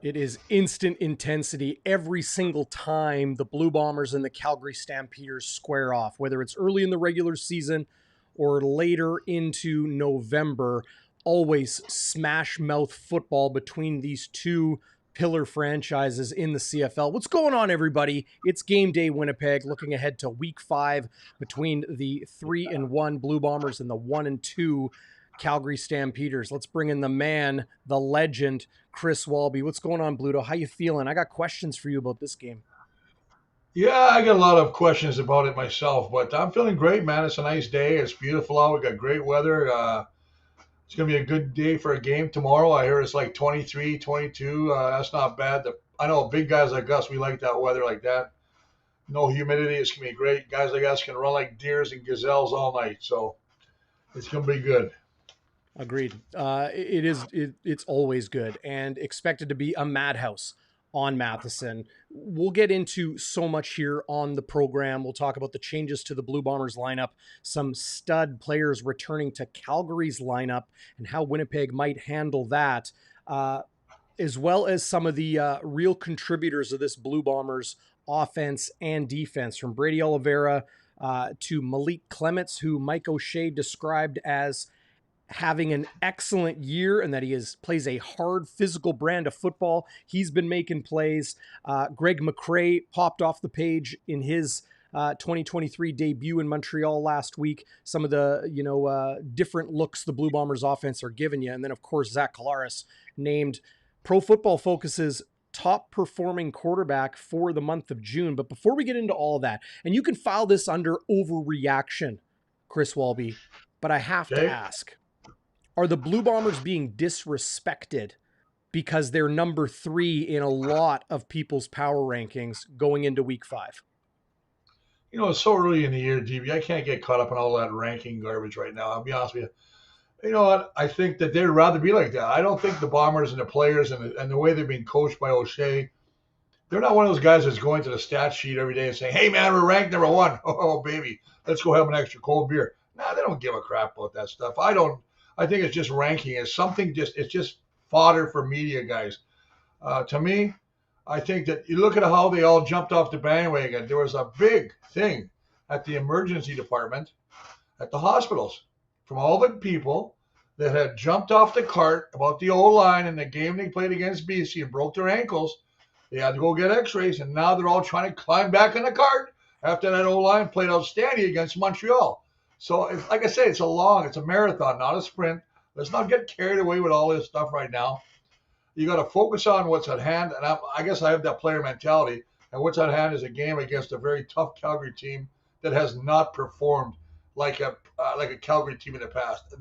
It is instant intensity every single time the Blue Bombers and the Calgary Stampeders square off, whether it's early in the regular season or later into November. Always smash mouth football between these two pillar franchises in the CFL. What's going on, everybody? It's Game Day Winnipeg, looking ahead to Week 5 between the 3-1 Blue Bombers and the 1-2 Calgary Stampeders. Let's bring in the man, the legend, Chris Walby. What's going on, Bluto? How you feeling? I got questions for you about this game. Yeah, I got a lot of questions about it myself, but I'm feeling great, man. It's a nice day. It's beautiful out. We got great weather. It's going to be a good day for a game tomorrow. I hear it's like 23, 22. That's not bad. I know big guys like us, we like that weather like that. No humidity. It's going to be great. Guys like us can run like deers and gazelles all night. So it's going to be good. Agreed. It's always good and expected to be a madhouse on Matheson. We'll get into so much here on the program. We'll talk about the changes to the Blue Bombers lineup, some stud players returning to Calgary's lineup, and how Winnipeg might handle that, as well as some of the real contributors of this Blue Bombers offense and defense, from Brady Oliveira to Malik Clements, who Mike O'Shea described as having an excellent year and that he plays a hard physical brand of football. He's been making plays. Greg McCrae popped off the page in his 2023 debut in Montreal last week. Some of the different looks the Blue Bombers offense are giving you. And then, of course, Zach Collaros named Pro Football Focus's top performing quarterback for the month of June. But before we get into all of that, and you can file this under overreaction, Chris Walby, but I have to ask, are the Blue Bombers being disrespected because they're number 3 in a lot of people's power rankings going into Week 5? You know, it's so early in the year, DB. I can't get caught up in all that ranking garbage right now. I'll be honest with you. You know what? I think that they'd rather be like that. I don't think the Bombers and the players and the way they're being coached by O'Shea, they're not one of those guys that's going to the stat sheet every day and saying, hey, man, we're ranked number 1. Oh, baby, let's go have an extra cold beer. Nah, they don't give a crap about that stuff. I think it's just ranking. It's just fodder for media guys. To me, I think that you look at how they all jumped off the bandwagon. There was a big thing at the emergency department at the hospitals from all the people that had jumped off the cart about the O-line in the game they played against BC and broke their ankles. They had to go get x-rays, and now they're all trying to climb back in the cart after that O-line played outstanding against Montreal. So, like I say, it's a marathon, not a sprint. Let's not get carried away with all this stuff right now. You got to focus on what's at hand, and I guess I have that player mentality. And what's at hand is a game against a very tough Calgary team that has not performed like a Calgary team in the past.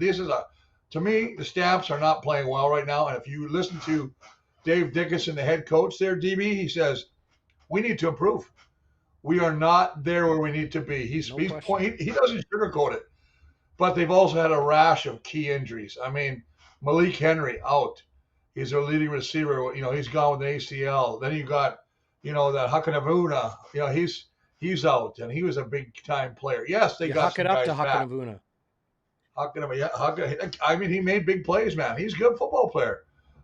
To me, the Stamps are not playing well right now. And if you listen to Dave Dickinson, the head coach there, DB, he says we need to improve. We are not there where we need to be. He doesn't sugarcoat it. But they've also had a rash of key injuries. I mean, Malik Henry out. He's their leading receiver. You know, he's gone with an ACL. Then you got, that Hakanavuna. You know, he's out, and he was a big time player. Yes, they got some guys back. Hakanavuna. I mean, he made big plays, man. He's a good football player.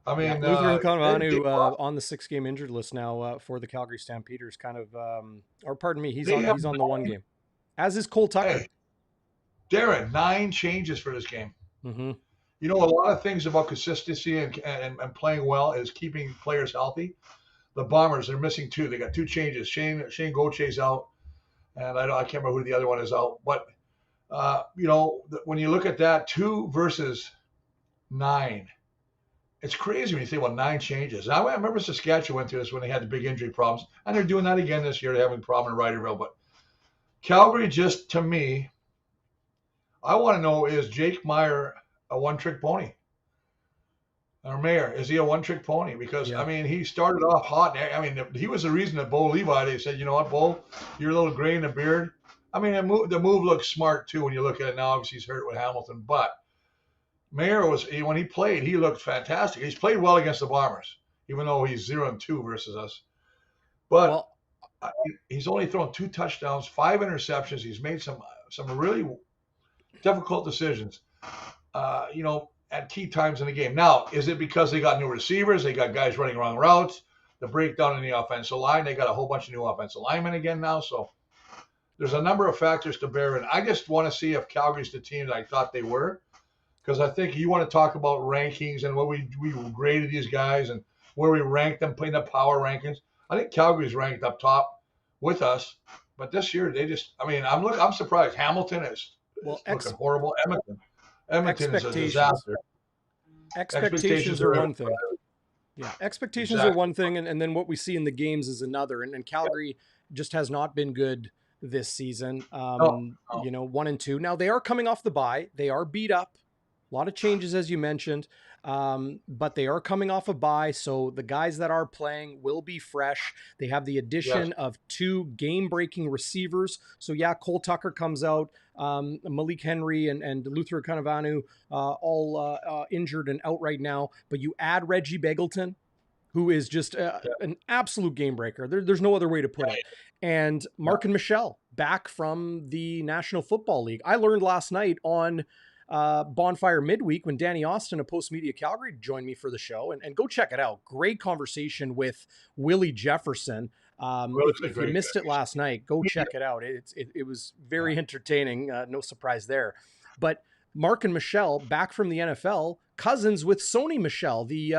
I mean, Lutheran Convanu on the 6-game injured list now for the Calgary Stampeders. He's on the 1 game. As is Cole Tucker. Hey, Darrin, 9 changes for this game. Mm-hmm. You know, a lot of things about consistency and playing well is keeping players healthy. The Bombers are missing 2. They got 2 changes. Shane Gauthier's out, and I can't remember who the other one is out. But when you look at that, 2 versus 9. It's crazy when you think about 9 changes. I remember Saskatchewan went through this when they had the big injury problems, and they're doing that again this year. They're having a problem in Riderville. But Calgary, just to me, I want to know, is Jake Meyer a one-trick pony? Or Mayer, is he a one-trick pony? Because, I mean, he started off hot. I mean, he was the reason that Bo Levi, they said, you know what, Bo, you're a little gray in the beard. I mean, the move looks smart, too, when you look at it now. Obviously, he's hurt with Hamilton, but Mayer when he played, he looked fantastic. He's played well against the Bombers, even though he's 0-2 versus us. But he's only thrown 2 touchdowns, 5 interceptions. He's made some really difficult decisions. at key times in the game. Now, is it because they got new receivers? They got guys running wrong routes, the breakdown in the offensive line. They got a whole bunch of new offensive linemen again now. So there's a number of factors to bear in. I just want to see if Calgary's the team that I thought they were, because I think you want to talk about rankings and what we graded these guys and where we ranked them, putting the power rankings. I think Calgary's ranked up top with us, but this year they just. I mean, I'm surprised. Hamilton is looking horrible. Edmonton is a disaster. Expectations are one thing. Yeah, expectations are one thing, and then what we see in the games is another. And Calgary just has not been good this season. 1-2. Now they are coming off the bye. They are beat up. A lot of changes, as you mentioned, but they are coming off a bye, so the guys that are playing will be fresh. They have the addition of 2 game-breaking receivers. So, yeah, Cole Tucker comes out, Malik Henry and Luther Kanavanu all injured and out right now. But you add Reggie Begelton, who is just an absolute game-breaker. There's no other way to put it. And Mark and Michelle back from the National Football League. I learned last night on Bonfire midweek when Danny Austin of Post Media Calgary joined me for the show, and go check it out. Great conversation with Willie Jefferson. If you missed it last night, go check it out. It was very entertaining. No surprise there. But Mark and Michelle back from the NFL, cousins with Sony Michelle, the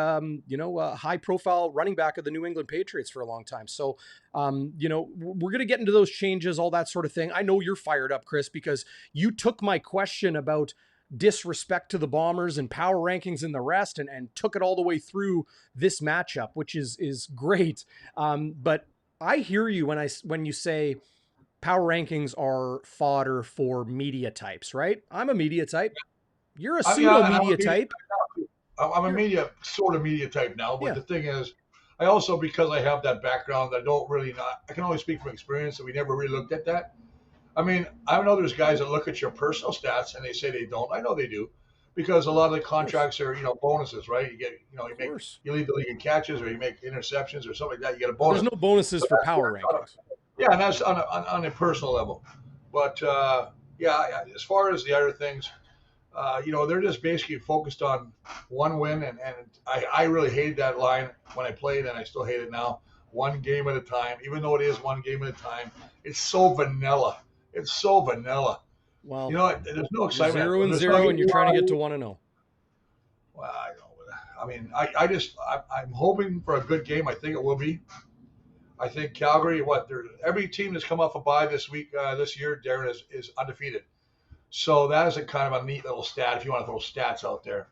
high profile running back of the New England Patriots for a long time. So we're going to get into those changes, all that sort of thing. I know you're fired up, Chris, because you took my question about disrespect to the Bombers and power rankings and the rest and took it all the way through this matchup, which is great. But I hear you when you say power rankings are fodder for media types, right? I'm a media type. You're a pseudo media type. I'm a sort of media type now, but the thing is, I also, because I have that background, I can only speak from experience, and we never really looked at that. I mean, I know there's guys that look at your personal stats and they say they don't. I know they do, because a lot of the contracts are, bonuses, right? You get, you lead the league in catches, or you make interceptions or something like that. You get a bonus. There's no bonuses for power rankings. Yeah, and that's on a personal level. But as far as the other things, they're just basically focused on one win, and I really hated that line when I played, and I still hate it now. One game at a time, even though it is one game at a time. It's so vanilla. It's so vanilla. Well, there's no excitement. 0-0, and you're trying to get to 1-0. Well, I mean, I'm hoping for a good game. I think it will be. I think Calgary, every team that's come off a bye this week, this year, Darrin, is undefeated. So that is a kind of a neat little stat if you want to throw stats out there.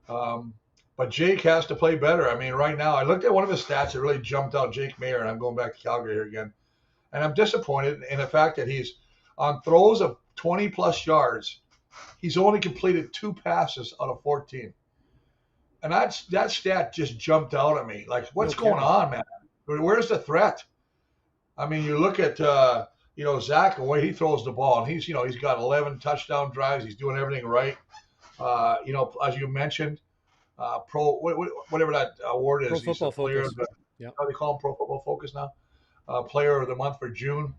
But Jake has to play better. I mean, right now, I looked at one of his stats that really jumped out, Jake Mayer, and I'm going back to Calgary here again. And I'm disappointed in the fact that he's on throws of 20-plus yards. He's only completed 2 passes out of 14. And that stat just jumped out at me. Like, what's going on, man? Where's the threat? I mean, you look at, Zach, the way he throws the ball, and he's got 11 touchdown drives. He's doing everything right. As you mentioned, whatever that award is. Pro Football Focus. How they call him, Pro Football Focus now? Player of the month for June,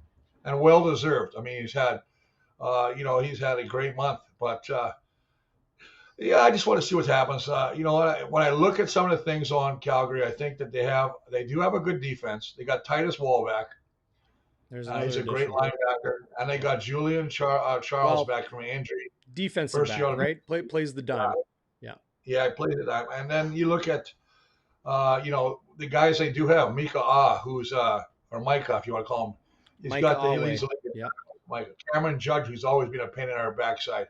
and well deserved. I mean, he's had a great month, but I just want to see what happens. When I look at some of the things on Calgary, I think that they do have a good defense. They got Titus Wallback. He's a great linebacker, and they got Julian Charles back from injury. Defensive back, right? Plays the dime. Yeah, I played the dime. And then you look at, the guys they do have. Micah, who's or Micah, if you want to call him. Micah. Cameron Judge, who's always been a pain in our backside.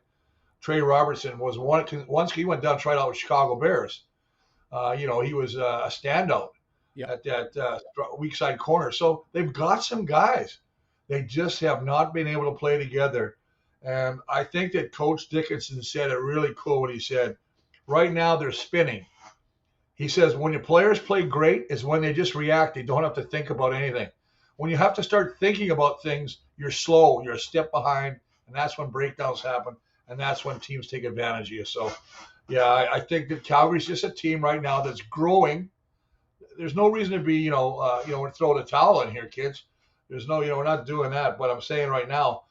Trey Robertson was once he went down, tried out with Chicago Bears. He was a standout at that weak side corner. So they've got some guys. They just have not been able to play together. And I think that Coach Dickinson said it really cool when he said, right now they're spinning. He says when your players play great is when they just react. They don't have to think about anything. When you have to start thinking about things, you're slow. You're a step behind, and that's when breakdowns happen, and that's when teams take advantage of you. So, I think that Calgary's just a team right now that's growing. There's no reason to be, throw the towel in here, kids. There's no, we're not doing that. But I'm saying right now,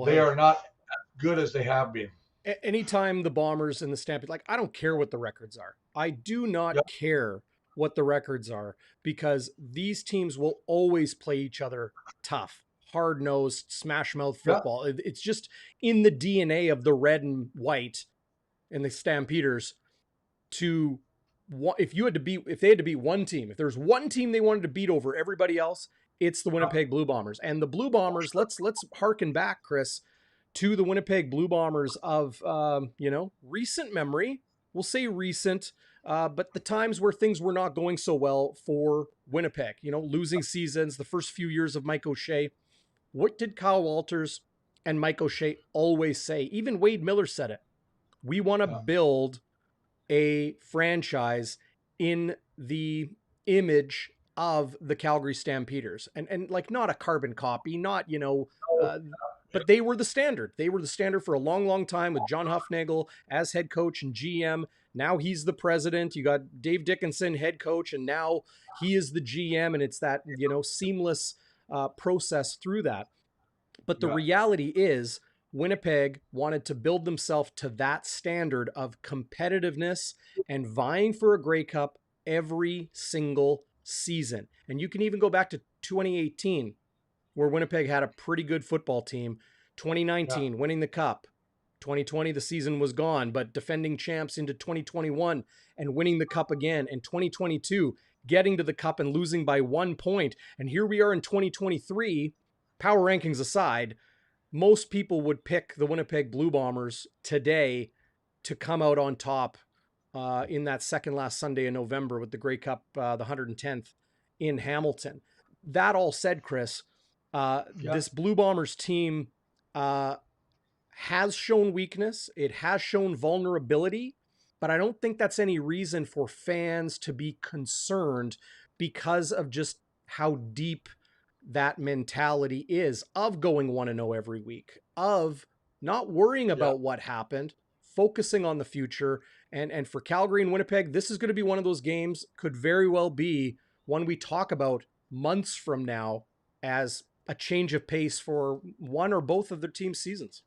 they are not as good as they have been. Anytime the Bombers and the Stampede, like, I don't care what the records are. I do Yeah, not care what the records are, because these teams will always play each other tough, hard nosed, smash mouth yeah, football. It's just in the DNA of the red and white and the Stampeders to, if they had to beat one team, if there's one team they wanted to beat over everybody else, it's the yeah, Winnipeg Blue Bombers. And the Blue Bombers, let's harken back, Chris, to the Winnipeg Blue Bombers of recent memory. We'll say recent, but the times where things were not going so well for Winnipeg, losing seasons, the first few years of Mike O'Shea. What did Kyle Walters and Mike O'Shea always say? Even Wade Miller said it. We want to yeah, build a franchise in the image of the Calgary Stampeders, and like, not a carbon copy, not, uh, but they were the standard. They were the standard for a long, long time, with John Huffnagel as head coach and GM. Now he's the president. You got Dave Dickinson, head coach, and now he is the GM. And it's that, seamless process through that. But the yeah, reality is, Winnipeg wanted to build themselves to that standard of competitiveness and vying for a Grey Cup every single season. And you can even go back to 2018, where Winnipeg had a pretty good football team. yeah, 2019, winning the cup. 2020, the season was gone, but defending champs into 2021 and winning the cup again. And 2022, getting to the cup and losing by 1 point. And here we are in 2023, power rankings aside, most people would pick the Winnipeg Blue Bombers today to come out on top in that second last Sunday in November with the Grey Cup, the 110th in Hamilton. That all said, Chris, yeah, this Blue Bombers team has shown weakness. It has shown vulnerability, but I don't think that's any reason for fans to be concerned, because of just how deep that mentality is of going 1-0 every week, of not worrying yeah. about what happened, focusing on the future. And for Calgary and Winnipeg, this is going to be one of those games, could very well be one we talk about months from now as a change of pace for one or both of their team's seasons.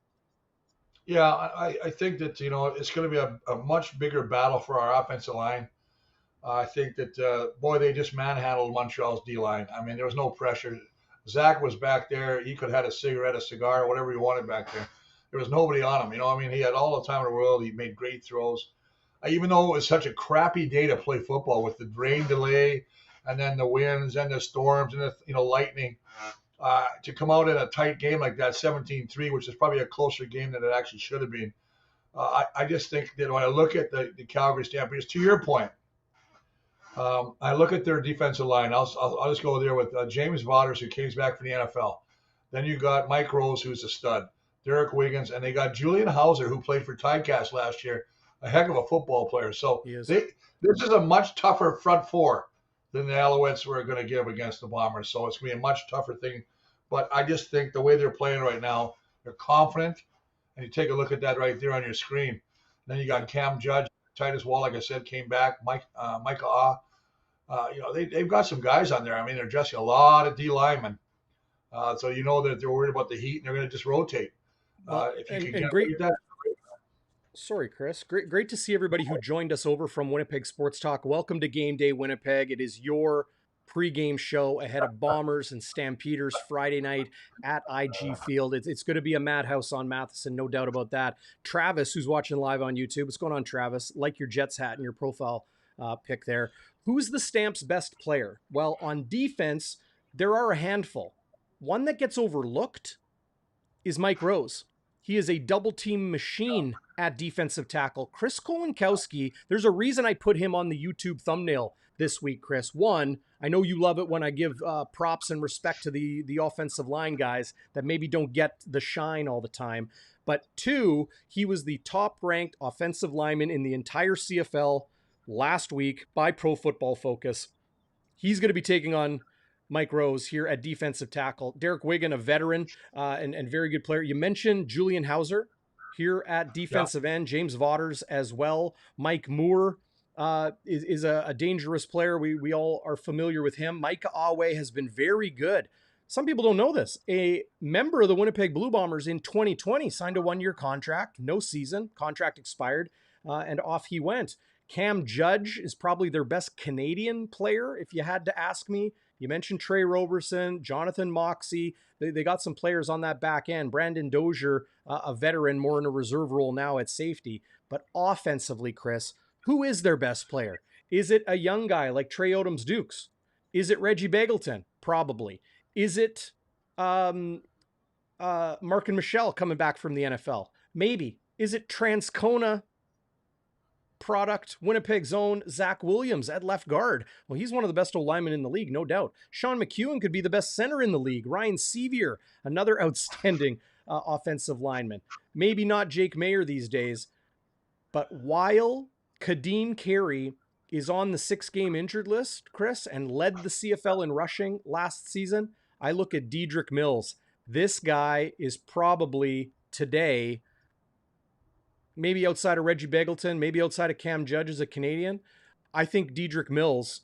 Yeah, I think that it's going to be a much bigger battle for our offensive line. I think that boy, they just manhandled Montreal's D line. I mean, there was no pressure. Zach was back there. He could have had a cigarette, a cigar, whatever he wanted back there. There was nobody on him. I mean, he had all the time in the world. He made great throws. Even though it was such a crappy day to play football with the rain delay and then the winds and the storms and the lightning, to come out in a tight game like that, 17-3, which is probably a closer game than it actually should have been. I just think that when I look at the Calgary Stampeders, to your point, I look at their defensive line. I'll just go there with James Vaughters, who came back from the NFL. Then you got Mike Rose, who's a stud, Derek Wiggins, and they got Julian Hauser, who played for Ticast last year, a heck of a football player. So He is. this is a much tougher front four than the Alouettes were going to give against the Bombers. So it's going to be a much tougher thing. But I just think the way they're playing right now, they're confident. And you take a look at that right there on your screen. Then you got Yeah. Cam Judge, Titus Wall, like I said, came back. Micah Ah. They've got some guys on there. I mean, they're dressing a lot of D linemen. So that they're worried about the heat and they're going to just rotate. Well, If you and, can and get great. rid of that, Sorry, Chris. Great to see everybody who joined us over from Winnipeg Sports Talk. Welcome to Game Day Winnipeg. It is your pregame show ahead of Bombers and Stampeders Friday night at IG Field. It's going to be a madhouse on Matheson, no doubt about that. Travis, who's watching live on YouTube, what's going on, Travis? Like your Jets hat and your profile pic there. Who's the Stamps' best player? Well, on defense, there are a handful. One that gets overlooked is Mike Rose. He is a double team machine at defensive tackle. Chris Kolinkowski, there's a reason I put him on the YouTube thumbnail this week, Chris. One, I know you love it when I give props and respect to the offensive line guys that maybe don't get the shine all the time. But two, he was the top ranked offensive lineman in the entire CFL last week by Pro Football Focus. He's going to be taking on Mike Rose here at defensive tackle. Derek Wiggin, a veteran and very good player. You mentioned Julian Hauser here at yeah, defensive end. James Vaughters as well. Mike Moore is a dangerous player. We all are familiar with him. Micah Awe has been very good some people don't know this. A member of the Winnipeg Blue Bombers in 2020 signed a 1-year contract, no season, contract expired, and off he went. Cam Judge is probably their best Canadian player, if you had to ask me. You mentioned Trey Roberson, Jonathan Moxey. They got some players on that back end. Brandon Dozier, a veteran, more in a reserve role now at safety. But offensively, Chris, who is their best player? Is it a young guy like Trey Odoms-Dukes? Is it Reggie Begelton? Probably. Is it Mark and Michelle coming back from the NFL? Maybe. Is it Transcona product, Winnipeg's own Zach Williams at left guard? Well, he's one of the best O-linemen in the league, no doubt. Sean McEwen could be the best center in the league. Ryan Sevier, another outstanding offensive lineman. Maybe not Jake Mayer these days, but while Kadeem Carey is on the 6-game injured list, Chris, and led the CFL in rushing last season, I look at Dedrick Mills. This guy is probably today, maybe outside of Reggie Begelton, maybe outside of Cam Judge as a Canadian, I think Dedrick Mills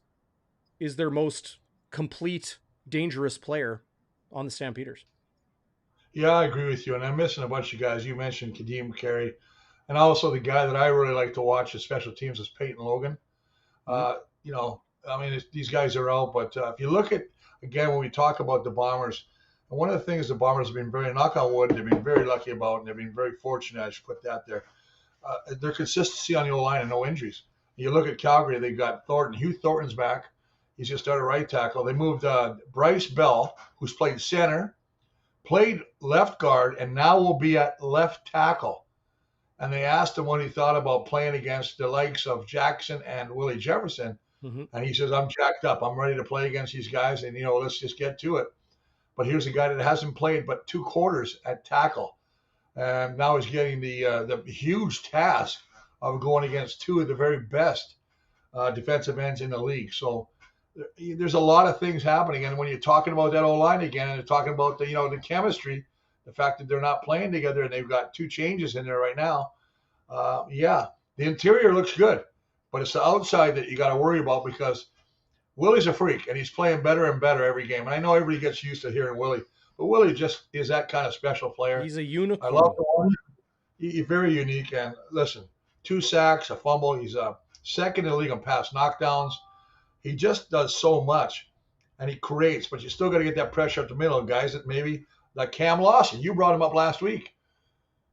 is their most complete, dangerous player on the Stampeders. Yeah, I agree with you. And I'm missing a bunch of guys. You mentioned Kadeem Carey. And also the guy that I really like to watch as special teams is Peyton Logan. You know, I mean, these guys are out. But if you look at, again, when we talk about the Bombers, and one of the things the Bombers have been very, knock on wood, they've been very lucky about, and they've been very fortunate, I should put that there, their consistency on the O-line and no injuries. You look at Calgary, they've got Thornton. Hugh Thornton's back. He's just started right tackle. They moved Bryce Bell, who's played center, played left guard, and now will be at left tackle. And they asked him what he thought about playing against the likes of Jackson and Willie Jefferson. And he says, I'm jacked up. I'm ready to play against these guys. And, you know, let's just get to it. But here's a guy that hasn't played but 2 quarters at tackle. And now he's getting the huge task of going against 2 of the very best defensive ends in the league. So there's a lot of things happening. And when you're talking about that O-line again, and you're talking about the chemistry, the fact that they're not playing together and they've got 2 changes in there right now. The interior looks good, but it's the outside that you got to worry about because Willie's a freak and he's playing better and better every game. And I know everybody gets used to hearing Willie, but Willie just is that kind of special player. He's a unicorn. I love him. He's very unique. And listen, 2 sacks, a fumble. He's second in the league on pass knockdowns. He just does so much, and he creates. But you still got to get that pressure up the middle, guys. That maybe like Cam Lawson, you brought him up last week.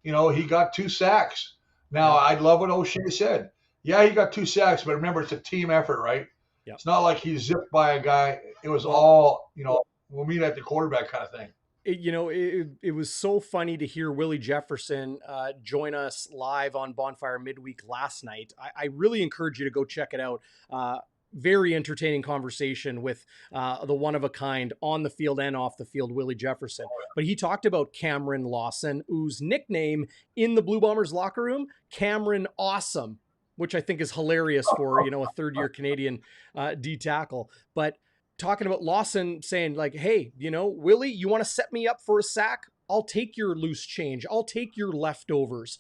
You know, he got 2 sacks. Now, I love what O'Shea said. Yeah, he got 2 sacks, but remember, it's a team effort, right? Yep. It's not like he's zipped by a guy. It was all, we'll meet at the quarterback kind of thing. It was so funny to hear Willie Jefferson join us live on Bonfire midweek last night. I really encourage you to go check it out. Very entertaining conversation with the one-of-a-kind on the field and off the field, Willie Jefferson. But he talked about Cameron Lawson, whose nickname in the Blue Bombers locker room, Cameron Awesome, which I think is hilarious for, a third-year Canadian D tackle. But talking about Lawson saying like, hey, Willie, you want to set me up for a sack? I'll take your loose change. I'll take your leftovers.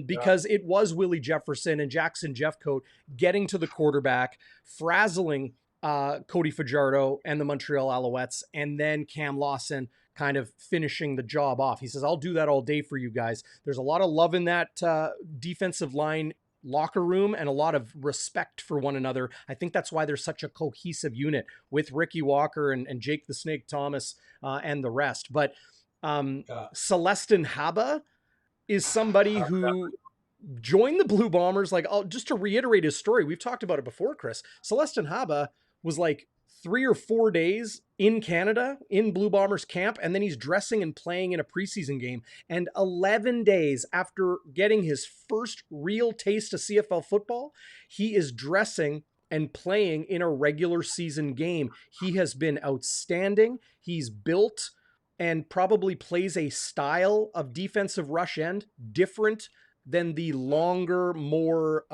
Because it was Willie Jefferson and Jackson Jeffcoat getting to the quarterback, frazzling Cody Fajardo and the Montreal Alouettes, and then Cam Lawson kind of finishing the job off. He says, I'll do that all day for you guys. There's a lot of love in that defensive line locker room and a lot of respect for one another. I think that's why there's such a cohesive unit with Ricky Walker and Jake the Snake Thomas and the rest. But Celestin Haba is somebody who joined the Blue Bombers. Like, just to reiterate his story, we've talked about it before, Chris. Celestin Haba was like 3 or 4 days in Canada in Blue Bombers camp, and then he's dressing and playing in a preseason game. And 11 days after getting his first real taste of CFL football, he is dressing and playing in a regular season game. He has been outstanding. He's built and probably plays a style of defensive rush end different than the longer, more,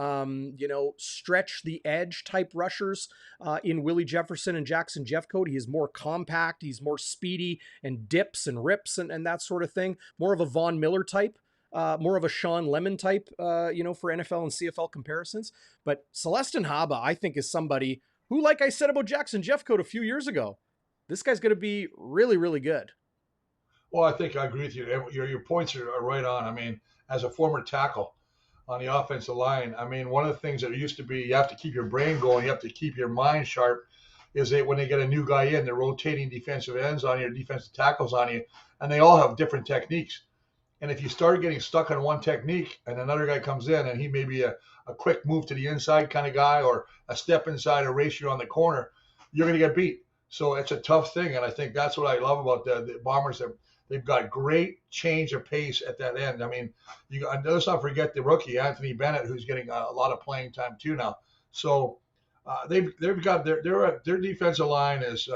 stretch the edge type rushers in Willie Jefferson and Jackson Jeffcoat. He is more compact. He's more speedy and dips and rips and that sort of thing. More of a Von Miller type, more of a Sean Lemon type, for NFL and CFL comparisons. But Celestin Haba, I think, is somebody who, like I said about Jackson Jeffcoat a few years ago, this guy's going to be really, really good. Well, I think I agree with you. Your points are right on. I mean, as a former tackle on the offensive line, I mean, one of the things that used to be you have to keep your brain going, you have to keep your mind sharp, is that when they get a new guy in, they're rotating defensive ends on you, defensive tackles on you, and they all have different techniques. And if you start getting stuck on one technique and another guy comes in and he may be a quick move to the inside kind of guy or a step inside a ratio on the corner, you're going to get beat. So it's a tough thing. And I think that's what I love about the Bombers. They've got great change of pace at that end. I mean, let's not forget the rookie, Anthony Bennett, who's getting a lot of playing time too now. So they've got their defensive line is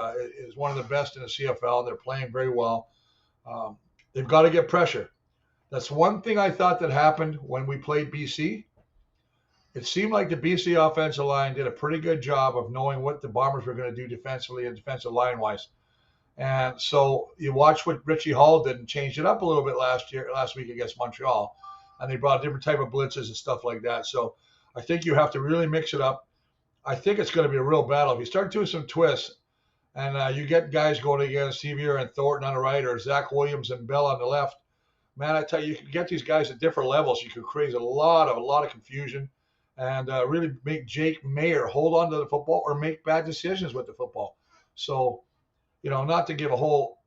one of the best in the CFL. They're playing very well. They've got to get pressure. That's one thing I thought that happened when we played BC. It seemed like the BC offensive line did a pretty good job of knowing what the Bombers were going to do defensively and defensive line wise. And so you watch what Richie Hall did and changed it up a little bit last week against Montreal. And they brought a different type of blitzes and stuff like that. So I think you have to really mix it up. I think it's going to be a real battle. If you start doing some twists and you get guys going against Sevier and Thornton on the right or Zach Williams and Bell on the left, man, I tell you, you can get these guys at different levels. You can create a lot of confusion and really make Jake Mayer hold on to the football or make bad decisions with the football. So, not to give a whole,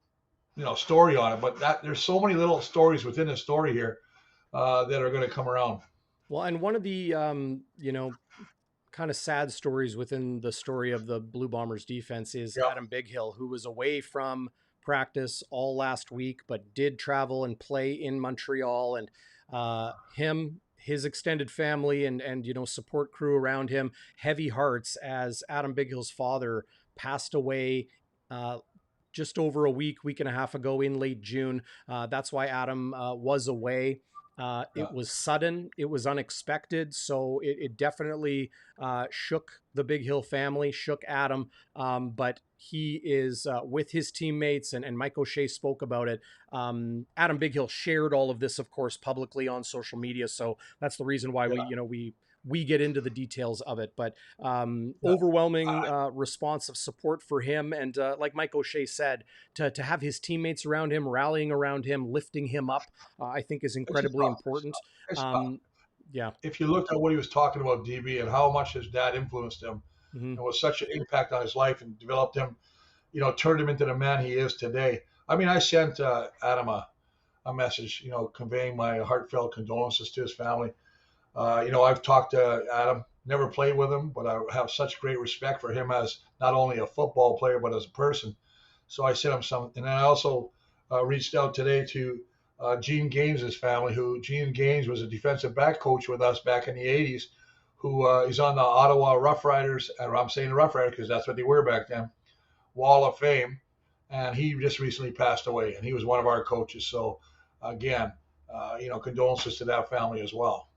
story on it, but there's so many little stories within the story here that are going to come around. Well, and one of the, kind of sad stories within the story of the Blue Bombers defense is Yeah. Adam Bighill, who was away from practice all last week, but did travel and play in Montreal. And his extended family and support crew around him, heavy hearts as Adam Bighill's father passed away just over a week and a half ago in late June. That's why Adam was away. It was sudden, it was unexpected, so it definitely shook the Bighill family, shook Adam, but he is with his teammates, and Mike O'Shea spoke about it. Adam Bighill shared all of this, of course, publicly on social media, so that's the reason why we get into the details of it, but overwhelming response of support for him. And like Mike O'Shea said, to have his teammates around him, rallying around him, lifting him up, I think is incredibly important. Yeah. If you looked at what he was talking about, DB, and how much his dad influenced him, Mm-hmm. and was such an impact on his life and developed him, turned him into the man he is today. I mean, I sent Adam a message, conveying my heartfelt condolences to his family. I've talked to Adam, never played with him, but I have such great respect for him as not only a football player, but as a person. So I sent him some. And then I also reached out today to Gene Gaines' family, who Gene Gaines was a defensive back coach with us back in the 80s, who is on the Ottawa Rough Riders, and I'm saying the Rough Riders because that's what they were back then, Wall of Fame. And he just recently passed away, and he was one of our coaches. So again, condolences to that family as well.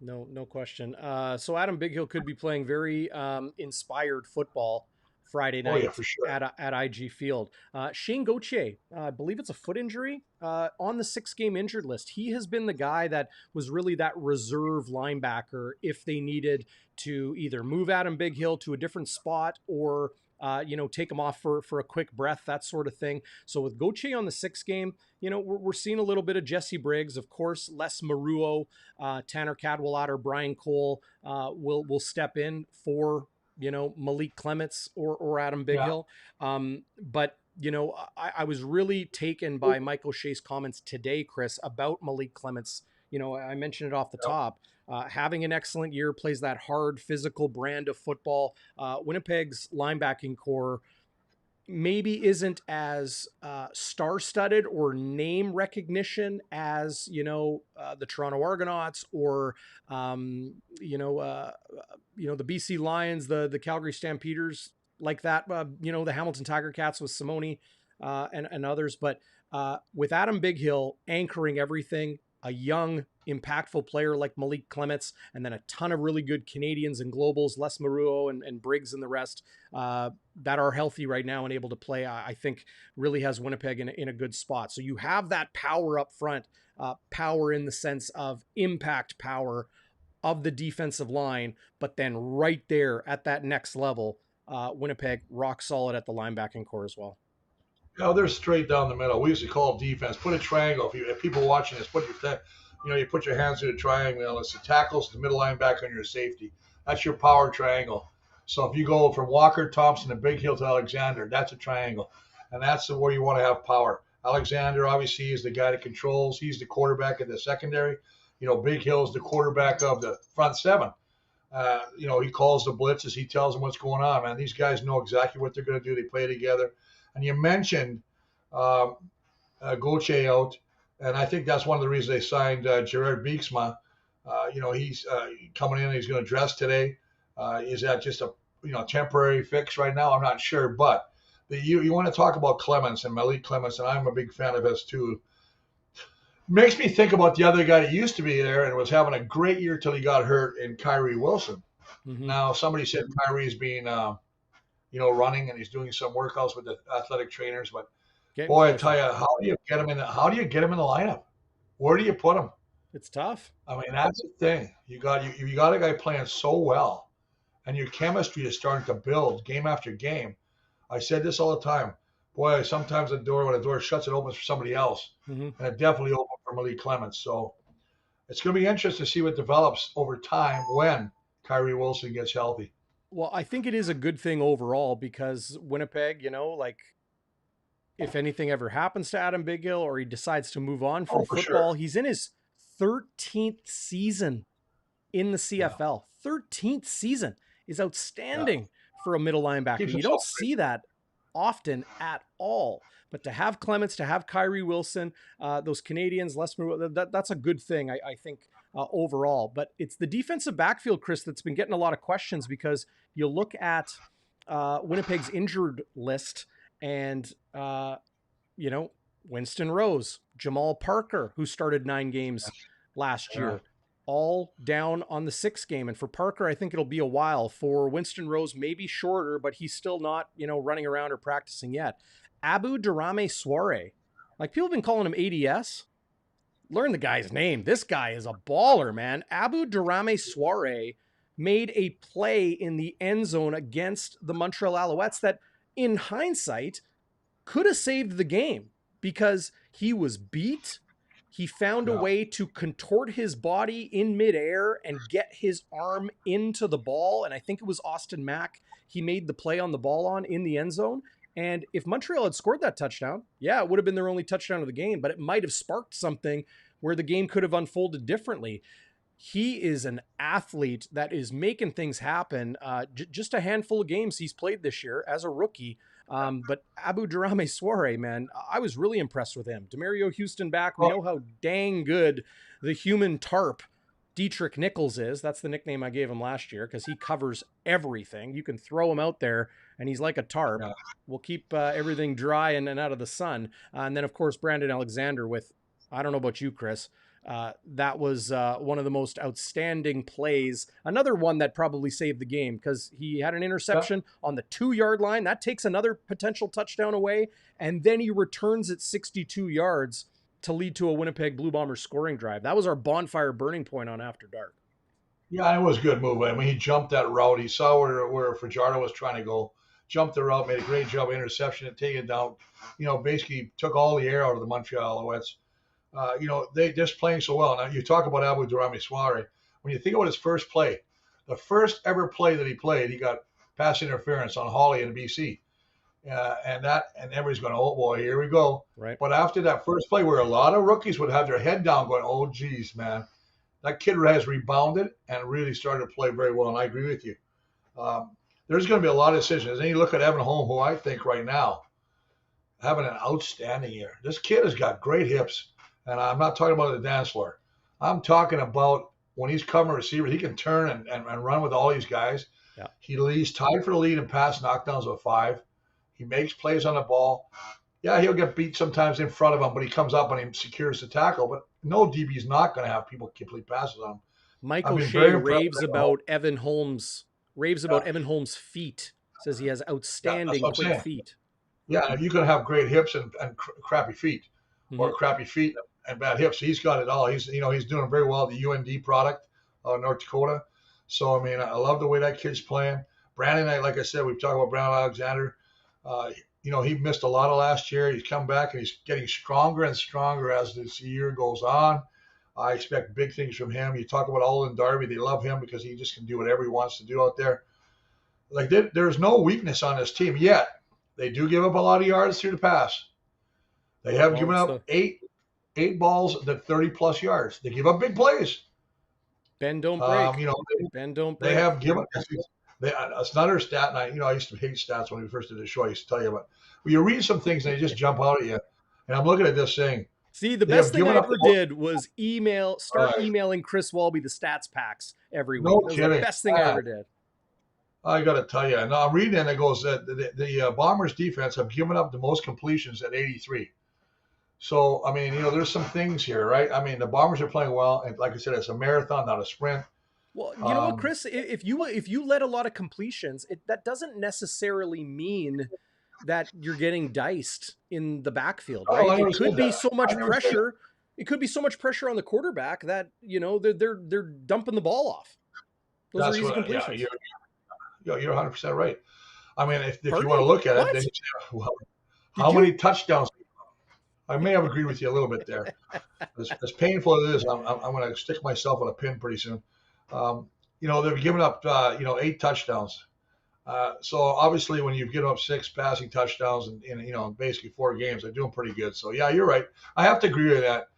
No question. So Adam Bighill could be playing very inspired football Friday night yeah, for sure. at IG Field. Shane Gauthier, I believe it's a foot injury, on the 6-game injured list. He has been the guy that was really that reserve linebacker if they needed to either move Adam Bighill to a different spot or take him off for a quick breath, that sort of thing. So with Gauthier on the 6-game, we're seeing a little bit of Jesse Briggs, of course, Les Maruo, Tanner Cadwallader, Brian Cole will step in for, Malik Clements or Adam Bighill. Yeah. But I was really taken by Mike O'Shea's comments today, Chris, about Malik Clements. I mentioned it off the top. Having an excellent year, plays that hard, physical brand of football. Winnipeg's linebacking core maybe isn't as star-studded or name recognition as the Toronto Argonauts or the BC Lions, the Calgary Stampeders, like that. The Hamilton Tiger Cats with Simone and others. But with Adam Bighill anchoring everything, a young, impactful player like Malik Clements, and then a ton of really good Canadians and globals, Les Maruo and Briggs and the rest that are healthy right now and able to play, I think really has Winnipeg in a good spot. So you have that power up front, power in the sense of impact power of the defensive line, but then right there at that next level, Winnipeg rock solid at the linebacking core as well. They're straight down the middle. We used to call defense. Put a triangle. If people watching this, you put your hands in a triangle. It's the tackles, the middle linebacker, and your safety. That's your power triangle. So if you go from Walker, Thompson, and Bighill to Alexander, that's a triangle, and that's where you want to have power. Alexander obviously is the guy that controls. He's the quarterback of the secondary. Bighill is the quarterback of the front seven. He calls the blitzes. He tells them what's going on, man. These guys know exactly what they're going to do. They play together. And you mentioned Gauthier out, and I think that's one of the reasons they signed Gerard Bieksma. He's coming in. He's going to dress today. Is that just a temporary fix right now? I'm not sure. But you want to talk about Clemens and Malik Clemens, and I'm a big fan of his too. Makes me think about the other guy that used to be there and was having a great year till he got hurt in Kyrie Wilson. Mm-hmm. Now, somebody said Kyrie's being, running and he's doing some workouts with the athletic trainers. But I tell you, how do you get him in the lineup? Where do you put him? It's tough. I mean, that's the thing. You got a guy playing so well, and your chemistry is starting to build game after game. I said this all the time. Boy, sometimes when a door shuts, it opens for somebody else. Mm-hmm. And it definitely opened for Malik Clemens. So it's going to be interesting to see what develops over time when Kyrie Wilson gets healthy. Well, I think it is a good thing overall because Winnipeg, if anything ever happens to Adam Bighill or he decides to move on from football, he's in his 13th season in the CFL. Yeah. 13th season is outstanding for a middle linebacker. You don't see that often at all. But to have Clements, to have Kyrie Wilson, those Canadians, that's a good thing, I think, overall. But it's the defensive backfield, Chris, that's been getting a lot of questions because you look at Winnipeg's injured list and, Winston Rose, Jamal Parker, who started 9 games last year, all down on the 6th game. And for Parker, I think it'll be a while. For Winston Rose, maybe shorter, but he's still not, running around or practicing yet. Abu Daramy-Swaray, like people have been calling him ADS. Learn the guy's name. This guy is a baller, man. Abu Daramy-Swaray made a play in the end zone against the Montreal Alouettes that, in hindsight, could have saved the game because he was beat. He found a way to contort his body in midair and get his arm into the ball. And I think it was Austin Mack he made the play on the ball on in the end zone. And if Montreal had scored that touchdown, it would have been their only touchdown of the game, but it might have sparked something where the game could have unfolded differently. He is an athlete that is making things happen. Just a handful of games he's played this year as a rookie. But Abu Daramy-Swaray, man, I was really impressed with him. Demario Houston back. We know how dang good the human tarp Dietrich Nichols is. That's the nickname I gave him last year because he covers everything. You can throw him out there and he's like a tarp. Yeah. We'll keep everything dry and out of the sun. And then, of course, Brandon Alexander with, I don't know about you, Chris, that was one of the most outstanding plays. Another one that probably saved the game because he had an interception on the 2-yard line. That takes another potential touchdown away. And then he returns at 62 yards to lead to a Winnipeg Blue Bombers scoring drive. That was our bonfire burning point on After Dark. Yeah, it was a good move. I mean, he jumped that route. He saw where Fajardo was trying to go, jumped the route, made a great job, interception, and taken it down. Basically took all the air out of the Montreal Alouettes. They just playing so well. Now, you talk about Abu Daramy-Swaray. When you think about his first play, the first ever play that he played, he got pass interference on Hawley in BC. And everybody's going, oh, boy, here we go. Right. But after that first play where a lot of rookies would have their head down going, oh, geez, man, that kid has rebounded and really started to play very well. And I agree with you. There's going to be a lot of decisions. And you look at Evan Holm, who I think right now having an outstanding year. This kid has got great hips. And I'm not talking about the dance floor. I'm talking about when he's covering receivers, he can turn and run with all these guys. Yeah. He's tied for the lead in pass knockdowns with 5. He makes plays on the ball. Yeah, he'll get beat sometimes in front of him, but he comes up and he secures the tackle. But no DB's not going to have people complete passes on him. Michael Shea raves about Evan Holmes' feet. Says he has outstanding quick feet. Yeah, you can have great hips and crappy feet, or crappy feet and bad hips. He's got it all. He's doing very well at the UND product, North Dakota. So I mean, I love the way that kid's playing. Brandon, like I said, we've talked about Brandon Alexander. He missed a lot of last year. He's come back and he's getting stronger and stronger as this year goes on. I expect big things from him. You talk about Olin Darby. They love him because he just can do whatever he wants to do out there. Like there's no weakness on this team yet. They do give up a lot of yards through the pass. They have given up eight balls at 30-plus yards. They give up big plays. Ben don't break. Ben don't break. They have given. It's another stat, and I used to hate stats when we first did the show. I used to tell you about. Well, you read some things and they just jump out at you. And I'm looking at this saying. See, the best thing I ever did was emailing Chris Walby the stats packs every week. No that was kidding. The best thing I ever did. I got to tell you. Now I'm reading and it goes that the Bombers defense have given up the most completions at 83. So, I mean, there's some things here, right? I mean, the Bombers are playing well. And like I said, it's a marathon, not a sprint. Well, you know what, Chris? If you let a lot of completions, that doesn't necessarily mean that you're getting diced in the backfield, right? It could be so much pressure. It could be so much pressure on the quarterback that they're dumping the ball off. Those are easy completions. You're 100% right. I mean, if you want to look at it, then you say, well, how many touchdowns? I may have agreed with you a little bit there. As painful as it is, I'm going to stick myself on a pin pretty soon. They've given up 8 touchdowns. So obviously, when you've given up 6 passing touchdowns in basically 4 games, they're doing pretty good. So yeah, you're right. I have to agree with that.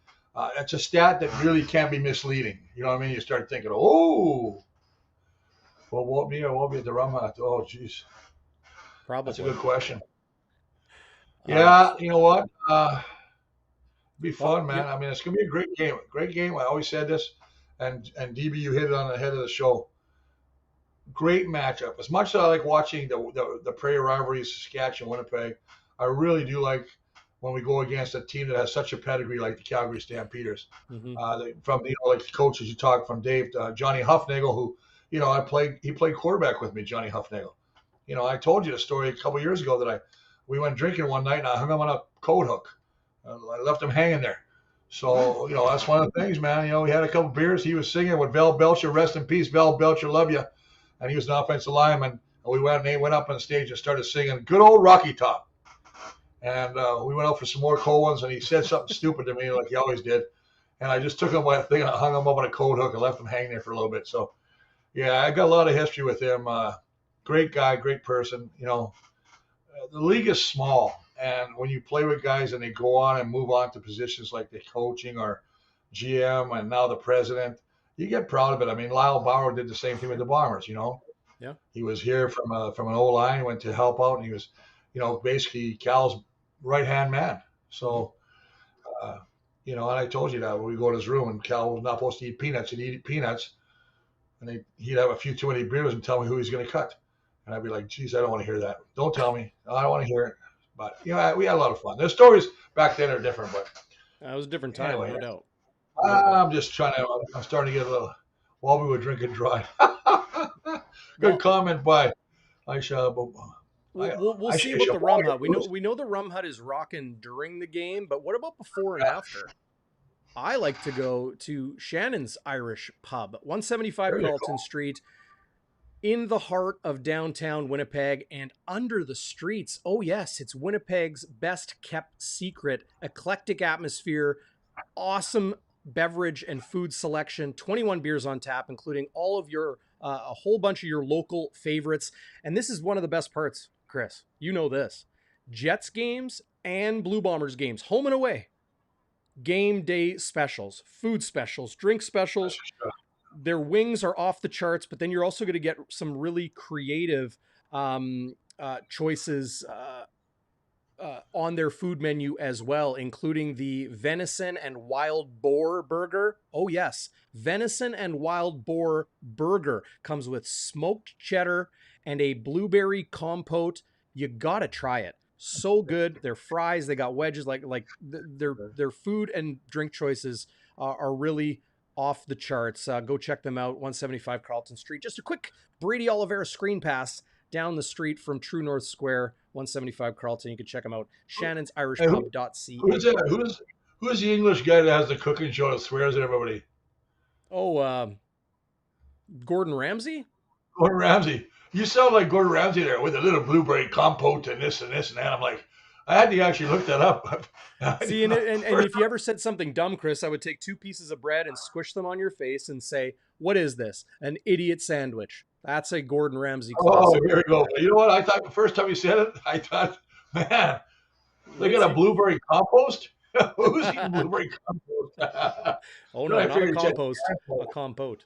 It's a stat that really can be misleading. You know what I mean? You start thinking, oh, well, what be at the rum hut? Oh, geez. Probably. That's a good question. Yeah, you know what? It'll be fun, man. I mean, it's gonna be a great game. Great game. I always said this, and DB, you hit it on the head of the show. Great matchup. As much as I like watching the prairie rivalries, Saskatchewan, Winnipeg, I really do like when we go against a team that has such a pedigree like the Calgary Stampeders. Mm-hmm. From like the coaches you talk from Dave, Johnny Huffnagel, who he played quarterback with me, Johnny Huffnagel. I told you the story a couple of years ago that we went drinking one night and I hung him on a coat hook. I left him hanging there. So, that's one of the things, man. We had a couple beers. He was singing with Val Belcher, rest in peace, Val Belcher, love you. And he was an offensive lineman. And we went up on stage and started singing Good Old Rocky Top. And we went out for some more cold ones, and he said something stupid to me like he always did. And I just took him by a thing and I hung him up on a coat hook and left him hanging there for a little bit. So, yeah, I got a lot of history with him. Great guy, great person. The league is small. And when you play with guys and they go on and move on to positions like the coaching or GM and now the president, you get proud of it. I mean, Lyle Bauer did the same thing with the Bombers, Yeah. He was here from an O-line, went to help out, and he was, basically Cal's right-hand man. So, and I told you that when we go to his room and Cal was not supposed to eat peanuts. He'd eat peanuts, and he'd have a few too many beers and tell me who he's going to cut. And I'd be like, geez, I don't want to hear that. Don't tell me. I don't want to hear it. But, we had a lot of fun. The stories back then are different, but. It was a different time, no doubt. I'm just I'm starting to get a little, while we were drinking dry. Good comment by Aisha. We'll see about the rum hut. We know the rum hut is rocking during the game, but what about before and after? I like to go to Shannon's Irish Pub, 175 Carlton Street, in the heart of downtown Winnipeg and under the streets. Oh yes, it's Winnipeg's best kept secret. Eclectic atmosphere, awesome beverage and food selection, 21 beers on tap, including all of your a whole bunch of your local favorites. And this is one of the best parts, Chris. You know this. Jets games and Blue Bombers games, home and away. Game day specials, food specials, drink specials. Their wings are off the charts, but then you're also going to get some really creative choices on their food menu as well, including the venison and wild boar burger. Oh yes, venison and wild boar burger comes with smoked cheddar and a blueberry compote. You gotta try it. So good. Their fries, they got wedges, like their food and drink choices are really off the charts. Go check them out. 175 Carlton Street. Just a quick Brady Oliveira screen pass down the street from True North Square, 175 Carlton. You can check them out. Shannon'sIrishPub.ca. Who's the English guy that has the cooking show that swears at everybody? Oh, Gordon Ramsay? Gordon Ramsay. You sound like Gordon Ramsay there with a little blueberry compote and this and this and that. I'm like, I had to actually look that up. I See, did and, not. and if you ever said something dumb, Chris, I would take 2 pieces of bread and squish them on your face and say, "What is this? An idiot sandwich?" That's a Gordon Ramsay Oh, classic here we right go. there. You know what? I thought the first time you said it, I thought, man, they Let's got a see. blueberry compost. Who's eating blueberry compost? Oh Then no, I not a figured you said compost, a compost. compote.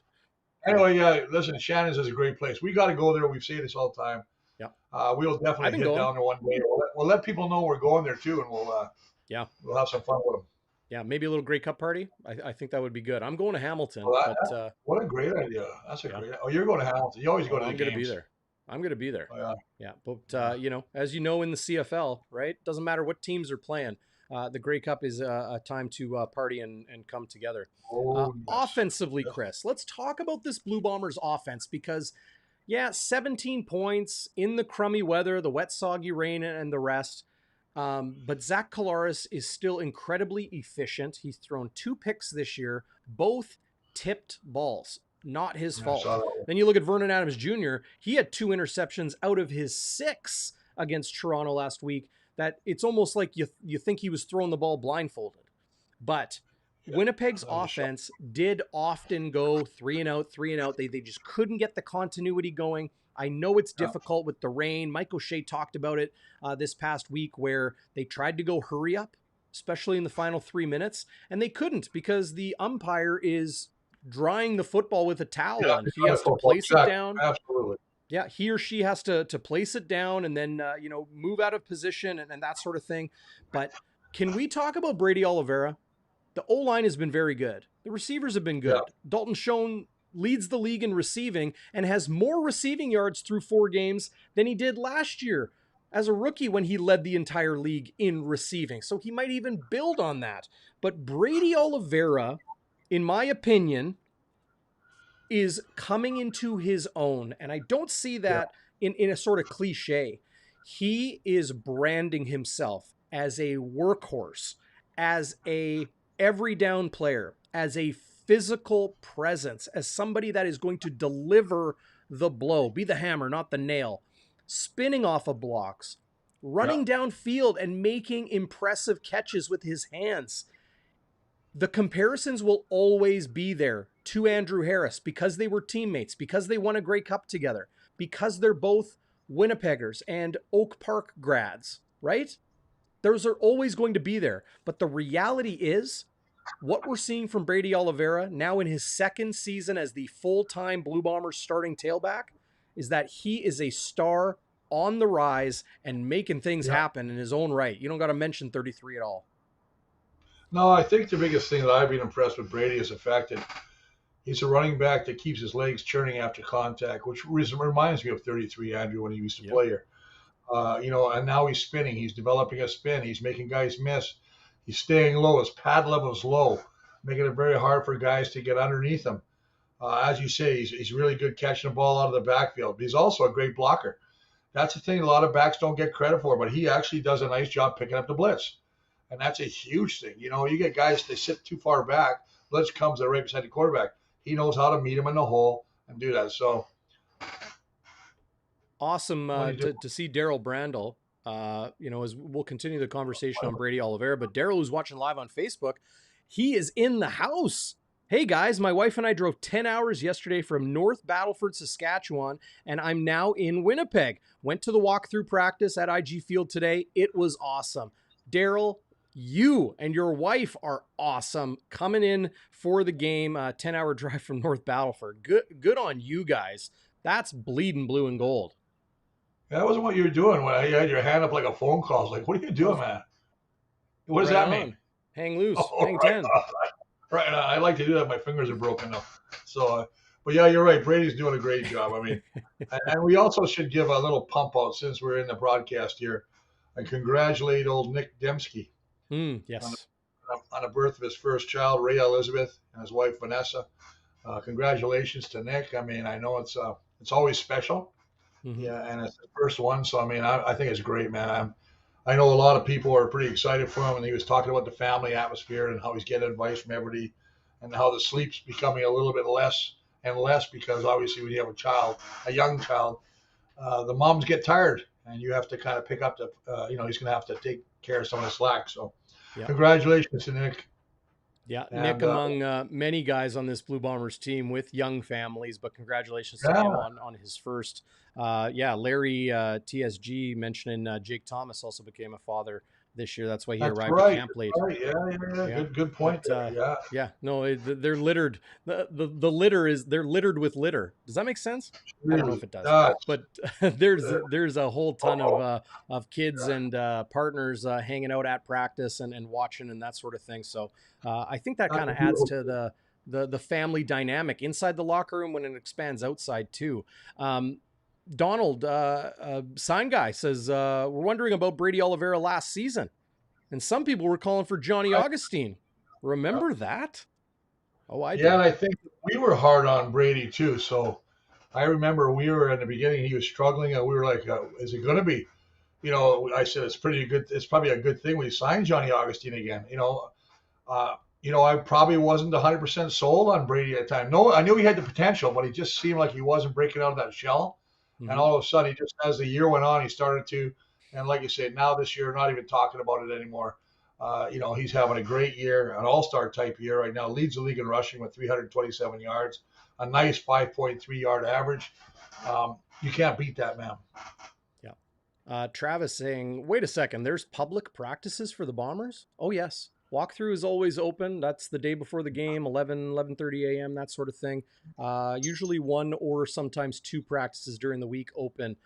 Yeah, Anyway, yeah, listen, Shannon's is a great place. We got to go there. We've seen this all the time. yeah. We'll I've definitely been hit going. down there one day. We'll let people know we're going there too, and Yeah, we'll have some fun with them. yeah. Maybe a little Grey Cup party. I think that would be good. I'm going to Hamilton, Well, but what a great idea. That's a yeah. great. Oh, you're going to Hamilton. You always go Oh, to the I'm gonna be games. there. I'm gonna be there. Oh, yeah. Yeah, but Yeah. as you know, in the CFL, right? Doesn't matter what teams are playing. The Grey Cup is a time to party and come together. Oh, yes. Offensively, Yes. Chris, let's talk about this Blue Bombers offense because, yeah, 17 points in the crummy weather, the wet, soggy rain, and the rest. But Zach Collaros is still incredibly efficient. He's thrown 2 picks this year, both tipped balls. Not his Yeah, I fault. saw that one. Then you look at Vernon Adams Jr. He had 2 interceptions out of his 6 against Toronto last week. That it's almost like you think he was throwing the ball blindfolded. But Yeah, Winnipeg's that was a shot. offense did often go 3 and out, 3 and out. They just couldn't get the continuity going. I know it's Yeah, difficult with the rain. Mike O'Shea talked about it this past week where they tried to go hurry up, especially in the final 3 minutes, and they couldn't because the umpire is drying the football with a towel yeah, and it's he not a has to football. place it Exactly. down. Absolutely. Yeah, he or she has to place it down and then move out of position and that sort of thing. But can we talk about Brady Oliveira? The O line has been very good. The receivers have been Yeah. good. Dalton Schoen leads the league in receiving and has more receiving yards through 4 games than he did last year as a rookie when he led the entire league in receiving. So he might even build on that. But Brady Oliveira, in my opinion, is coming into his own. And I don't see Yeah. that in a sort of cliche. He is branding himself as a workhorse, as a every down player, as a physical presence, as somebody that is going to deliver the blow, be the hammer, not the nail, spinning off of blocks, Yeah. running downfield and making impressive catches with his hands. The comparisons will always be there to Andrew Harris because they were teammates, because they won a Grey Cup together, because they're both Winnipeggers and Oak Park grads, right? Those are always going to be there. But the reality is, what we're seeing from Brady Oliveira now in his 2nd season as the full-time Blue Bombers starting tailback is that he is a star on the rise and making things Yeah. happen in his own right. You don't got to mention 33 at all. No, I think the biggest thing that I've been impressed with Brady is the fact that he's a running back that keeps his legs churning after contact, which reminds me of 33 Andrew when he used to Yep. play here. And now he's spinning. He's developing a spin. He's making guys miss. He's staying low. His pad level is low, making it very hard for guys to get underneath him. As you say, he's really good catching the ball out of the backfield. But he's also a great blocker. That's the thing a lot of backs don't get credit for, but he actually does a nice job picking up the blitz. And that's a huge thing. You get guys, they sit too far back. Blitz comes, they're right beside the quarterback. He knows how to meet him in the hole and do that. So Awesome what do you do? to see Daryl Brandel. As we'll continue the conversation on Brady Oliveira, but Daryl, who's watching live on Facebook, he is in the house. Hey guys, my wife and I drove 10 hours yesterday from North Battleford, Saskatchewan, and I'm now in Winnipeg. Went to the walkthrough practice at IG Field today. It was awesome. Daryl, you and your wife are awesome coming in for the game. 10-hour drive from North Battleford. Good on you guys. That's bleeding blue and gold. That wasn't what you were doing when you had your hand up like a phone call. I was like, what are you doing, man? What does Right that on. mean? Hang loose. Oh, Hang right 10. on. Right on. I like to do that. My fingers are broken now. So, but yeah, you're right. Brady's doing a great job. I mean, and we also should give a little pump out since we're in the broadcast here and congratulate old Nick Dembski on Yes. the birth of his first child, Ray Elizabeth, and his wife Vanessa. Congratulations to Nick. I mean, I know it's always special. Mm-hmm. Yeah, and it's the first one, so I mean, I think it's great, man. I know a lot of people are pretty excited for him, and he was talking about the family atmosphere and how he's getting advice from everybody, and how the sleep's becoming a little bit less and less because obviously when you have a young child, the moms get tired and you have to kind of pick up the, he's going to have to take care of some of the slack. So Yeah. congratulations to Nick. Yeah, And, Nick among many guys on this Blue Bombers team with young families, but congratulations to him on his first. Larry TSG mentioning Jake Thomas also became a father this year. That's why he arrived at camp late. Right. Yeah. Good point. But, no, they're littered. The litter is they're littered with litter. Does that make sense? I don't know if it does, but there's a whole ton of kids and partners hanging out at practice and watching and that sort of thing. So I think that kind of adds to the family dynamic inside the locker room when it expands outside too. Donald, sign guy, says we're wondering about Brady Oliveira last season, and some people were calling for Johnny Augustine. Remember that? Oh, I did. And I think we were hard on Brady too. So I remember we were in the beginning, he was struggling, and we were like, is it going to be? I said it's pretty good. It's probably a good thing we signed Johnny Augustine again. I probably wasn't 100% sold on Brady at the time. No, I knew he had the potential, but he just seemed like he wasn't breaking out of that shell. Mm-hmm. And all of a sudden, he just, as the year went on, he started to. And like you said, now this year, not even talking about it anymore. He's having a great year, an all-star type year right now. Leads the league in rushing with 327 yards, a nice 5.3 yard average. You can't beat that, man. Yeah. Travis saying, wait a second, there's public practices for the Bombers? Oh, yes. Walkthrough is always open. That's the day before the game, 11:30 a.m., that sort of thing. Usually one or sometimes two practices during the week open,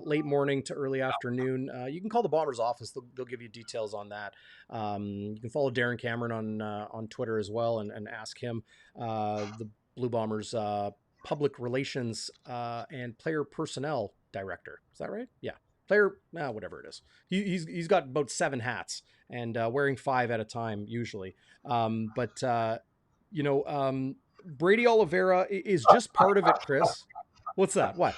late morning to early afternoon. You can call the Bombers office. They'll give you details on that. You can follow Darren Cameron on Twitter as well and ask him. The Blue Bombers public relations and player personnel director. Is that right? Yeah. Player, whatever it is. He's got about 7 hats and wearing 5 at a time usually. Brady Oliveira is just part of it, Chris. What's that? What?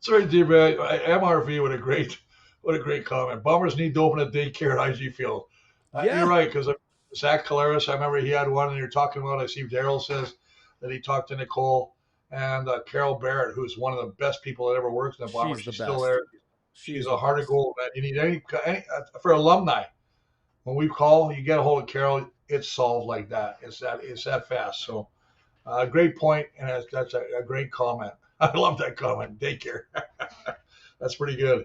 Sorry, Jim. MRV, what a great comment. Bombers need to open a daycare at IG Field. You're right, because Zach Collaros, I remember he had one, and you're talking about. I see Daryl says that he talked to Nicole and Carol Barrett, who's one of the best people that ever works in the Bombers. She's still there. She's a heart of gold, man. You need any for alumni. When we call, you get a hold of Carol. It's solved like that. It's that fast. So, great point, and that's a great comment. I love that comment. Daycare. That's pretty good.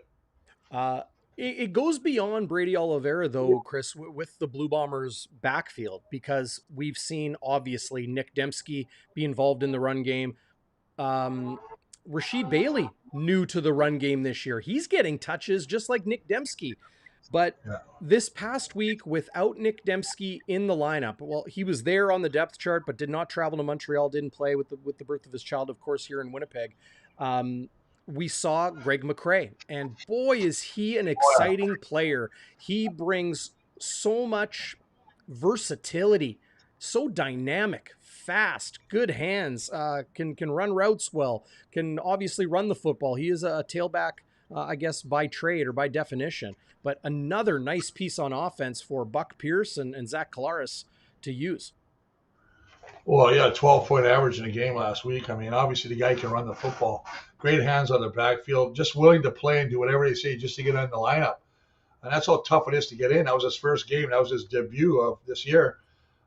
It goes beyond Brady Oliveira, though, Chris, with the Blue Bombers backfield, because we've seen obviously Nick Dembski be involved in the run game. Rasheed Bailey, new to the run game this year. He's getting touches just like Nick Dembski. But this past week, without Nick Dembski in the lineup, well, he was there on the depth chart, but did not travel to Montreal, didn't play with the birth of his child, of course, here in Winnipeg. We saw Greg McCrae, and boy, is he an exciting player. He brings so much versatility, so dynamic, fast, good hands, can run routes well, can obviously run the football. He is a tailback, I guess, by trade or by definition, but another nice piece on offense for Buck Pierce and Zach Collaros to use. Well, yeah, 12-point average in a game last week. I mean, obviously the guy can run the football. Great hands on the backfield, just willing to play and do whatever they say just to get in the lineup. And that's how tough it is to get in. That was his first game. That was his debut of this year.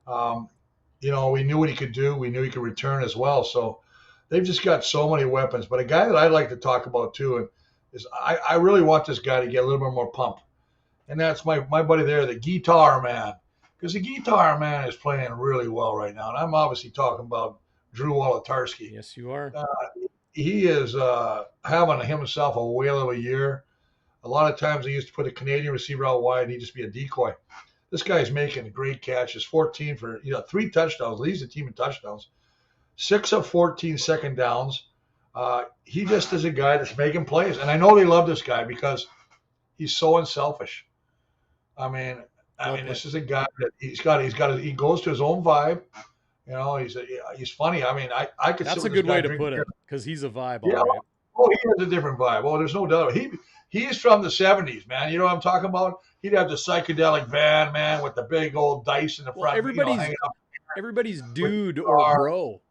We knew what he could do. We knew he could return as well. So they've just got so many weapons. But a guy that I'd like to talk about too is I really want this guy to get a little bit more pump. And that's my buddy there, the Guitar Man. Because the Guitar Man is playing really well right now. And I'm obviously talking about Drew Wolotarski. Yes, you are. He is having himself a whale of a year. A lot of times he used to put a Canadian receiver out wide and he'd just be a decoy. This guy's making great catches, 14 for 3 touchdowns, leads the team in touchdowns, 6 of 14 second downs. He just is a guy that's making plays. And I know they love this guy because he's so unselfish. I mean, this is a guy that he goes to his own vibe. He's funny. I mean, I could. That's a good way to put it because he's a vibe. Yeah. All right. Oh, he has a different vibe. Oh, there's no doubt. He's from the 70s, man. You know what I'm talking about? He'd have the psychedelic van, man, with the big old dice in the front. Everybody's dude or bro.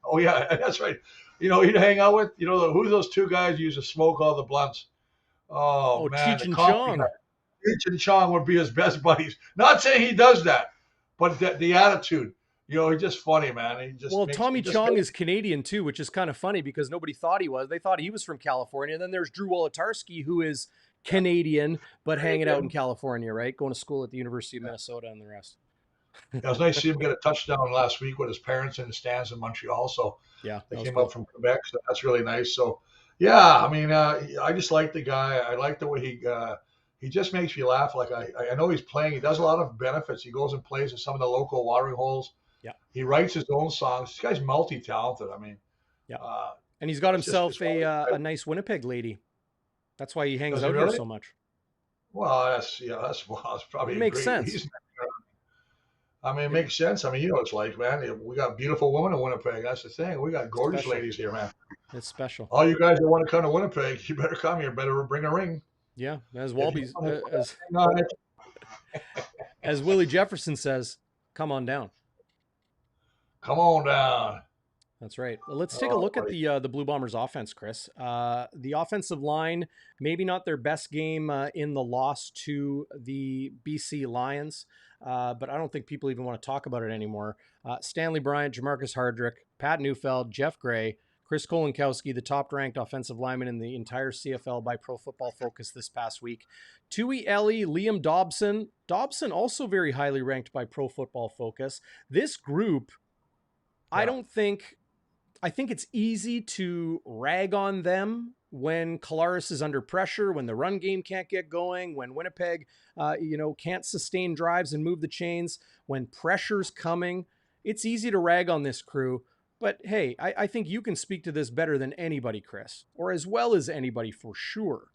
Oh yeah, that's right. He'd hang out with, who those two guys who used to smoke all the blunts? Oh Oh, man, Cheech the and comedy guy. Chong. Rich and Chong would be his best buddies. Not saying he does that, but the attitude. He's just funny, man. Well, He Tommy just Chong makes. is Canadian too, which is kind of funny because nobody thought he was. They thought he was from California. And then there's Drew Wolotarski, who is Canadian but hanging out in California, right? Going to school at the University of Minnesota and the rest. It was nice to see him get a touchdown last week with his parents in the stands in Montreal. So Yeah, they that was came cool. up from Quebec, so that's really nice. So yeah, I mean, I just like the guy. I like the way he just makes me laugh. Like I know he's playing. He does a lot of benefits. He goes and plays in some of the local watering holes. Yeah, He writes his own songs. This guy's multi-talented. I mean, yeah. uh, And he's got it's himself one of a nice Winnipeg lady. That's why he hangs does he out here really? so much. Well, that's It probably a makes great sense. reason. I mean, it It, makes sense. I mean, what it's like, man. We got beautiful women in Winnipeg. That's the thing. We got gorgeous special. ladies here, man. It's special. All you guys that want to come to Winnipeg, you better come here. Better bring a ring. Yeah, as If you Walby's want to put that ring on it, as Willie Jefferson says, "Come on down." come on down. That's right. Well, let's take a Oh, look at the Blue Bombers offense, Chris. The offensive line, maybe not their best game in the loss to the BC Lions, but I don't think people even want to talk about it anymore. Stanley Bryant, Jamarcus Hardrick, Pat Neufeld, Jeff Gray, Chris Kolinkowski, the top-ranked offensive lineman in the entire CFL by Pro Football Focus this past week. Tui Ellie, Liam Dobson. Dobson also very highly ranked by Pro Football Focus. This group, I yeah. don't think I think it's easy to rag on them when Collaros is under pressure, when the run game can't get going, when Winnipeg, can't sustain drives and move the chains, when pressure's coming. It's easy to rag on this crew. But hey, I think you can speak to this better than anybody, Chris, or as well as anybody for sure.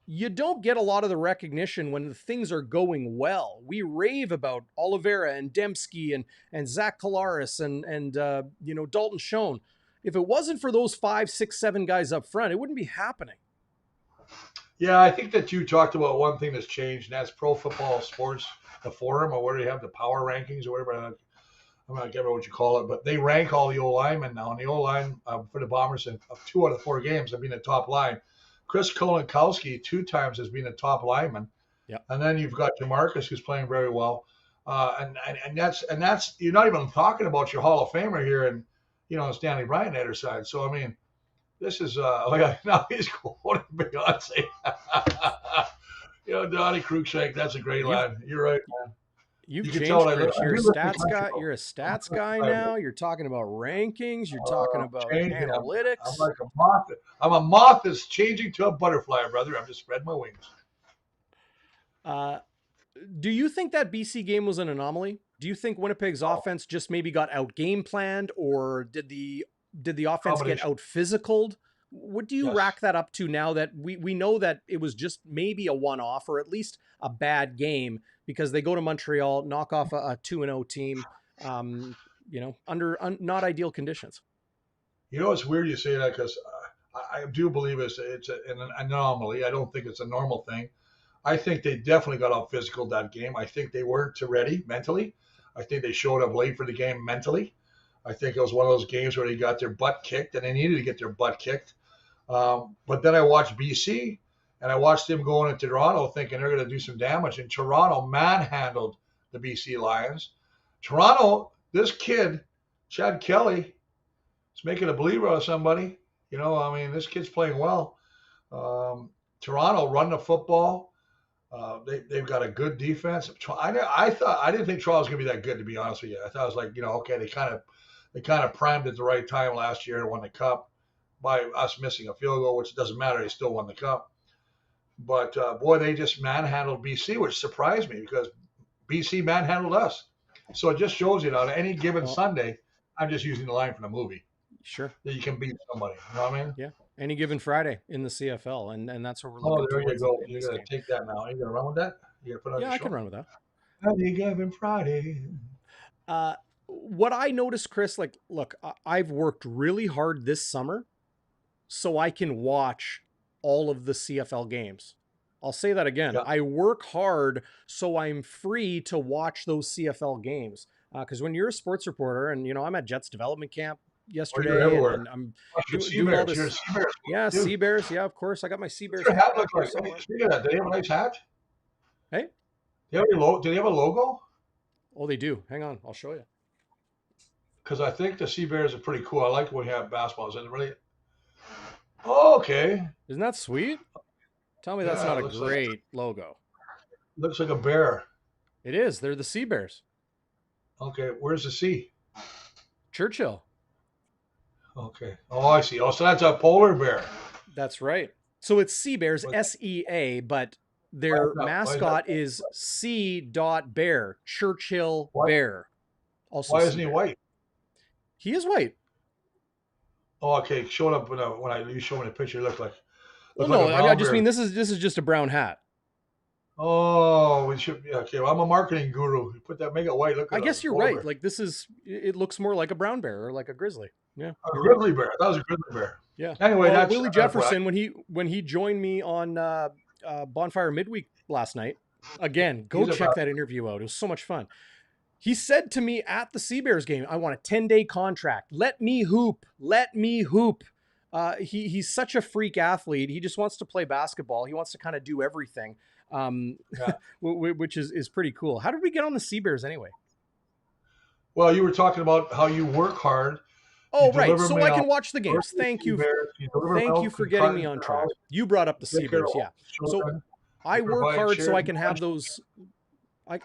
You don't get a lot of the recognition when things are going well. We rave about Oliveira and Dembski and Zach Collaros and Dalton Schoen. If it wasn't for those 5, 6, 7 guys up front, it wouldn't be happening. Yeah, I think that you talked about one thing that's changed, and that's Pro Football Sports, the forum, or where you have the power rankings or whatever. I'm not remember what you call it, but they rank all the O linemen now. And the O line for the Bombers in 2 out of 4 games have been the top line. Chris Kolinkowski 2 times has been a top lineman. Yeah. And then you've got Jamarcus, who's playing very well. And that's you're not even talking about your Hall of Famer here and Stanley Bryant on the other side. So I mean, this is now he's quoting Beyonce. Donnie Cruikshank, that's a great line. You're right, man. You've You can changed, tell Chris. I You're a do listen to stats country guy. folk. You're a stats guy now. You're talking about rankings. You're talking about Changing. I'm analytics. like a moth. I'm a moth that's changing to a butterfly, brother. I'm just spreading my wings. Do you think that BC game was an anomaly? Do you think Winnipeg's offense just maybe got out game planned, or did the offense get out physicaled? What do you rack that up to now that we know that it was just maybe a one-off or at least a bad game because they go to Montreal, knock off a 2-0 team, under not ideal conditions? It's weird you say that because I do believe it's an anomaly. I don't think it's a normal thing. I think they definitely got out physical that game. I think they weren't ready mentally. I think they showed up late for the game mentally. I think it was one of those games where they got their butt kicked and they needed to get their butt kicked. But then I watched BC and I watched them going into Toronto thinking they're going to do some damage. And Toronto manhandled the BC Lions. Toronto, this kid, Chad Kelly, is making a believer of somebody. This kid's playing well. Toronto run the football. They've got a good defense. I didn't think Toronto was going to be that good, to be honest with you. I thought it was like, okay, they kind of primed at the right time last year and won the cup by us missing a field goal, which doesn't matter. They still won the cup. But, boy, they just manhandled BC, which surprised me because BC manhandled us. So it just shows you, on any given Sunday, I'm just using the line from the movie. Sure. That you can beat somebody. You know what I mean? Yeah. Any given Friday in the CFL, and that's what we're looking there towards. You go. You're going to take that now. You're going to run with that? You're going to put on Yeah, your I show? can run with that. Any given Friday. What I noticed, Chris, look, I've worked really hard this summer so I can watch all of the CFL games. I'll say that again. Yeah. I work hard so I'm free to watch those CFL games. Because when you're a sports reporter, and I'm at Jets development camp Well, you're yesterday, everywhere. and I'm Plus, you're doing all Sea-Bears. You're a this. Sea-Bears Yeah, too. Sea Bears. Yeah, of course. I got my Sea What's Bears your hat hat back look here like? Hey, somewhere. speaking of that, do they have a nice hat? Hey, Do they have a logo? oh, they do. Hang on, I'll show you. Because I think the Sea-Bears are pretty cool. I like when we have basketball. Is it really? Oh, okay. Isn't that sweet? Tell me that's Yeah, not it a great logo. looks like a bear. It is. They're the Sea Bears. Okay, where's the sea? Churchill. Okay. Oh, I see. Oh, so that's a polar bear. That's right. So it's Sea Bears, SEA, but their mascot is C. Bear, Churchill Bear. Also, why isn't he white? He is white. Oh, okay. Showed up when you showed me the picture. It looked like. Well, no, I just mean this is just a brown hat. Oh, we should. Okay, well, I'm a marketing guru. Make it white. I guess you're right. Bear. Like it looks more like a brown bear or like a grizzly. Yeah, a grizzly bear. That was a grizzly bear. Yeah. Anyway, that's Willie Jefferson when he joined me on Bonfire midweek last night. Again, go check that interview out. It was so much fun. He said to me at the Sea Bears game, "I want a 10-day contract. Let me hoop. Let me hoop." He's such a freak athlete. He just wants to play basketball. He wants to kind of do everything, which is pretty cool. How did we get on the Sea Bears anyway? Well, you were talking about how you work hard. Oh, right. So I can watch the games. Thank you. Thank you for getting me on track. You brought up the Sea Bears. Yeah. So I work hard so I can have those.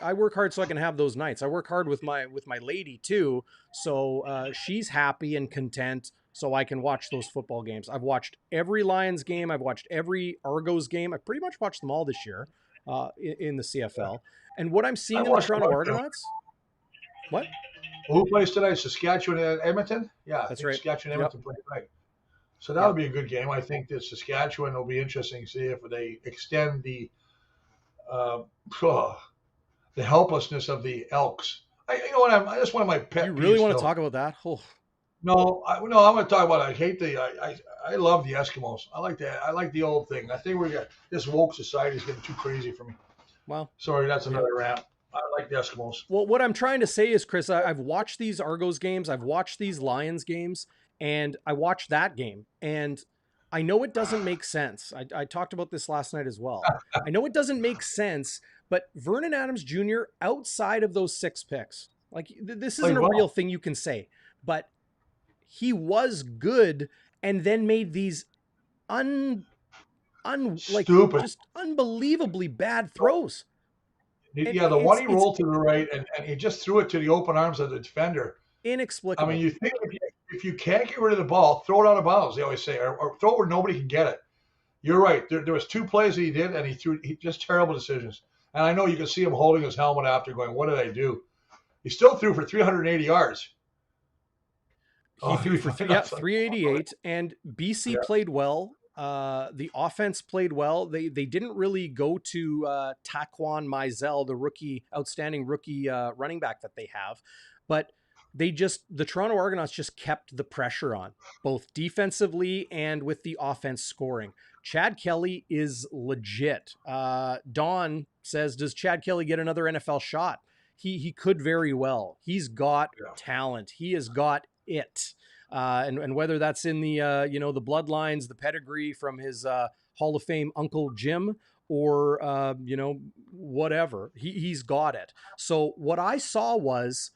I work hard so I can have those nights. I work hard with my lady too. So she's happy and content so I can watch those football games. I've watched every Lions game. I've watched every Argos game. I've pretty much watched them all this year in the CFL. And what I'm seeing in the Toronto Argonauts. What? Who plays tonight? Saskatchewan and Edmonton? Yeah, that's right. Saskatchewan and Edmonton play tonight. So that'll be a good game. I think that Saskatchewan will be interesting to see if they extend the helplessness of the Elks. I just one of my pet. You really want to talk about that? Oh. No, I want to talk about. I love the Eskimos. I like the old thing. I think this woke society is getting too crazy for me. Well, sorry, that's another rant. I like the Eskimos. Well, what I'm trying to say is, Chris, I've watched these Argos games. I've watched these Lions games, and I watched that game. And I know it doesn't make sense. I talked about this last night as well. I know it doesn't make sense, but Vernon Adams Jr., outside of those 6 picks, like this isn't a real thing you can say, but he was good and then made these just unbelievably bad throws. The one he rolled to the right and he just threw it to the open arms of the defender. Inexplicable. I mean, you think if you can't get rid of the ball, throw it out of bounds, they always say, or throw it where nobody can get it. You're right. There was 2 plays that he did, and he just terrible decisions. And I know you can see him holding his helmet after going, what did I do? He still threw for 380 yards. He threw for 388, and BC played well. The offense played well. They didn't really go to Taquan Mizell, the outstanding rookie running back that they have, but the Toronto Argonauts just kept the pressure on, both defensively and with the offense scoring. Chad Kelly is legit. Don says, does Chad Kelly get another NFL shot? He could very well. He's got talent. He has got it. And whether that's in the the bloodlines, the pedigree from his Hall of Fame Uncle Jim, or whatever, he's got it. So what I saw was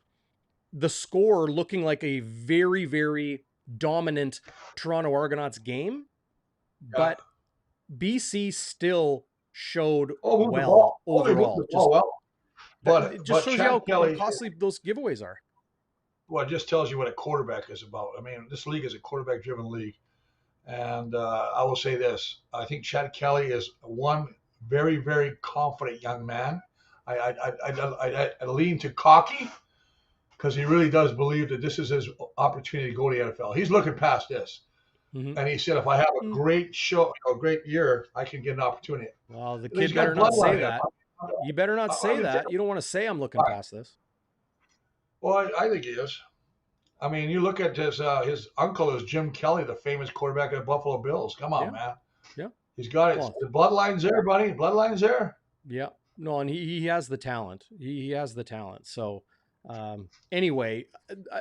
the score looking like a very, very dominant Toronto Argonauts game, but BC still showed well overall. But it just shows you how costly those giveaways are. Well, it just tells you what a quarterback is about. I mean, this league is a quarterback-driven league. And I will say this. I think Chad Kelly is one very, very confident young man. I lean to cocky because he really does believe that this is his opportunity to go to the NFL. He's looking past this. Mm-hmm. And he said, if I have a great great year, I can get an opportunity. Well, the kid better not say that. You better not say that. You don't want to say I'm looking past this. Well, I think he is. I mean, you look at his uncle is Jim Kelly, the famous quarterback of the Buffalo Bills. Come on, man. Yeah. He's got it. The bloodline's there, buddy. Bloodline's there. Yeah. No, and he has the talent. He has the talent. So Anyway,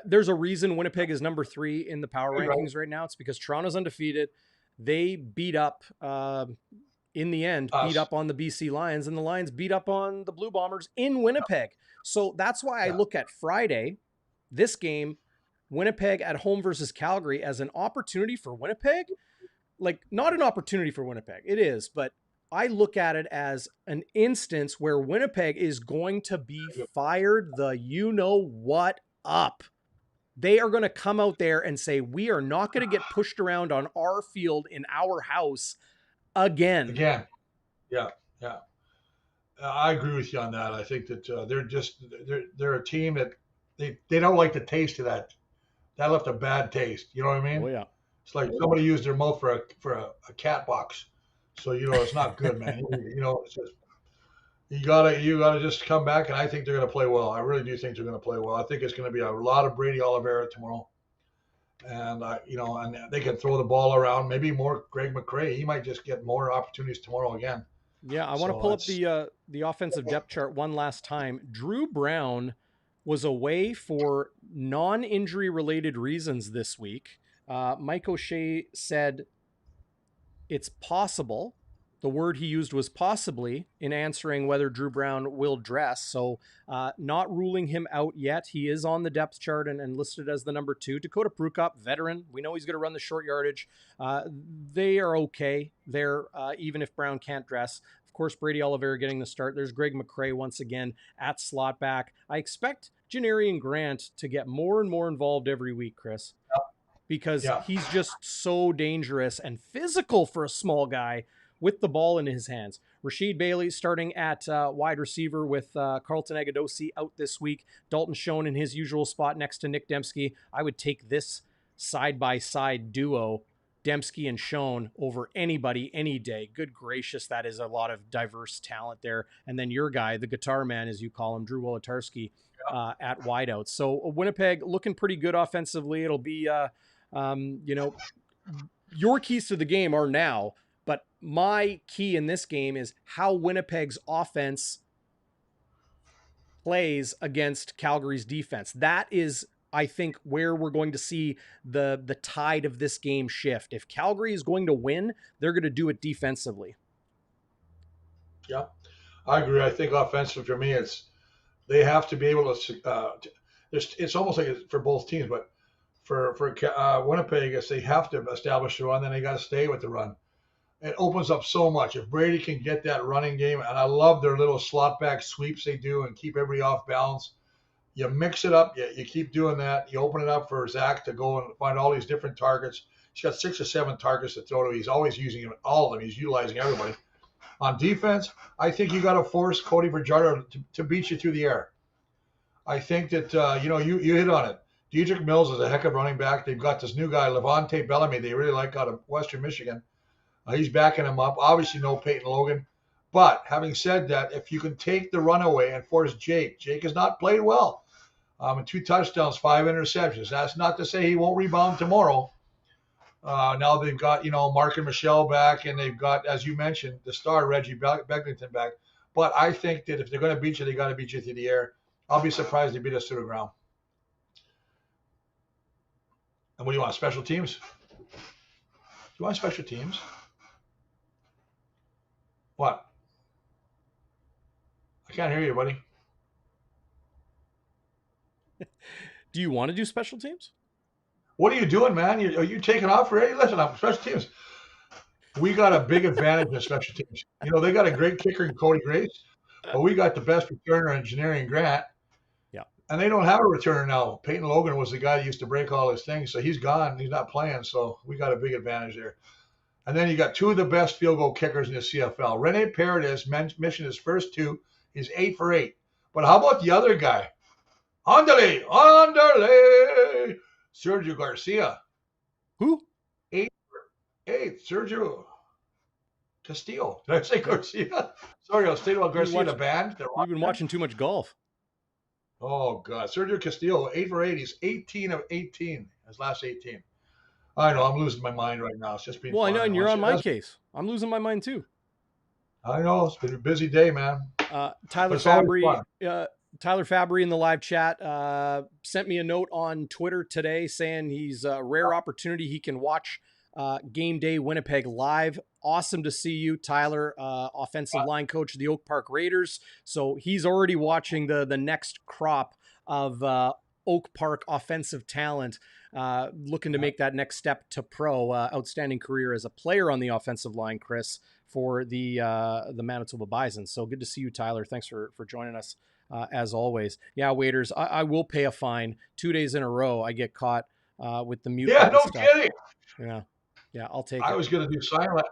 there's a reason Winnipeg is number 3 in the power Right. rankings right now. It's because Toronto's undefeated. They beat up, in the end, beat Us. up on the BC Lions, and the Lions beat up on the Blue Bombers in Winnipeg. So that's why I Yeah. look at Friday, this game, Winnipeg at home versus Calgary, as an opportunity for Winnipeg. Like, not an opportunity for Winnipeg. It is, but I look at it as an instance where Winnipeg is going to be fired the you-know-what up. They are going to come out there and say, we are not going to get pushed around on our field in our house again. Again. Yeah. Yeah. I agree with you on that. I think that they're a team that they don't like the taste of that. That left a bad taste. You know what I mean? Oh, yeah. It's like somebody used their mouth for a cat box. So, it's not good, man. It's just, you gotta just come back, and I think they're gonna play well. I really do think they're gonna play well. I think it's gonna be a lot of Brady Oliveira tomorrow, and and they can throw the ball around. Maybe more Greg McCrae. He might just get more opportunities tomorrow again. Yeah, I want to pull up the offensive depth chart one last time. Drew Brown was away for non-injury related reasons this week. Mike O'Shea said it's possible. The word he used was possibly in answering whether Drew Brown will dress. So not ruling him out yet. He is on the depth chart and listed as the number 2. Dakota Prukop, veteran. We know he's going to run the short yardage. They are okay there, even if Brown can't dress. Of course, Brady Oliveira getting the start. There's Greg McCrae once again at slot back. I expect Janarian Grant to get more and more involved every week, Chris, because he's just so dangerous and physical for a small guy with the ball in his hands. Rasheed Bailey starting at wide receiver with Carlton Agadosi out this week. Dalton Schoen in his usual spot next to Nick Dembski. I would take this side-by-side duo, Dembski and Schoen, over anybody any day. Good gracious, that is a lot of diverse talent there. And then your guy, the guitar man, as you call him, Drew Wolodarski, at wideout. So Winnipeg looking pretty good offensively. It'll be, your keys to the game are now. But my key in this game is how Winnipeg's offense plays against Calgary's defense. That is, I think, where we're going to see the tide of this game shift. If Calgary is going to win, they're going to do it defensively. Yeah, I agree. I think offensive for me, they have to be able to. It's almost like it's for both teams, but for Winnipeg, they have to establish the run, then they got to stay with the run. It opens up so much. If Brady can get that running game, and I love their little slot back sweeps they do and keep everybody off balance. You mix it up. You keep doing that. You open it up for Zach to go and find all these different targets. He's got 6 or 7 targets to throw to. He's always using all of them. He's utilizing everybody. On defense, I think you got to force Cody Fajardo to beat you through the air. I think that, you hit on it. Dedrick Mills is a heck of running back. They've got this new guy, Levante Bellamy, they really like out of Western Michigan. He's backing him up. Obviously, no Peyton Logan. But having said that, if you can take the runaway and force Jake has not played well. 2 touchdowns, 5 interceptions. That's not to say he won't rebound tomorrow. Now they've got, Mark and Michelle back, and they've got, as you mentioned, the star Reggie Beckington back. But I think that if they're going to beat you, they got to beat you through the air. I'll be surprised they beat us to the ground. And what do you want, special teams? Do you want special teams? What? I can't hear you, buddy. Do you want to do special teams? What are you doing, man? Are you taking off already? Listen, I'm special teams. We got a big advantage in special teams. They got a great kicker in Cody Grace, but we got the best returner in Janarian Grant. Yeah. And they don't have a returner now. Peyton Logan was the guy that used to break all his things, so he's gone. He's not playing, so we got a big advantage there. And then you got 2 of the best field goal kickers in the CFL. Rene Paredes mentioned his first 2. He's 8 for 8. But how about the other guy? Andale, Sergio Garcia. Who? 8 for 8. Sergio Castillo. Did I say Garcia? Sorry, I was thinking about Garcia, the band. You've been watching too much golf. Oh, God. Sergio Castillo, 8 for 8. He's 18 of 18. His last 18. I know. I'm losing my mind right now. It's just been fun. I know, and you're on my case. I'm losing my mind too. I know. It's been a busy day, man. Tyler Fabry. Tyler Fabry in the live chat sent me a note on Twitter today saying he's a rare opportunity he can watch Game Day Winnipeg live. Awesome to see you, Tyler, offensive line coach of the Oak Park Raiders. So he's already watching the next crop of Oak Park offensive talent, looking to make that next step to pro. Outstanding career as a player on the offensive line, Chris, for the Manitoba Bison. So good to see you, Tyler. Thanks for joining us. As always. Yeah, waiters, I will pay a fine. 2 days in a row, I get caught with the mute button no stuff. kidding. Yeah, I'll take it. I was going to do silent.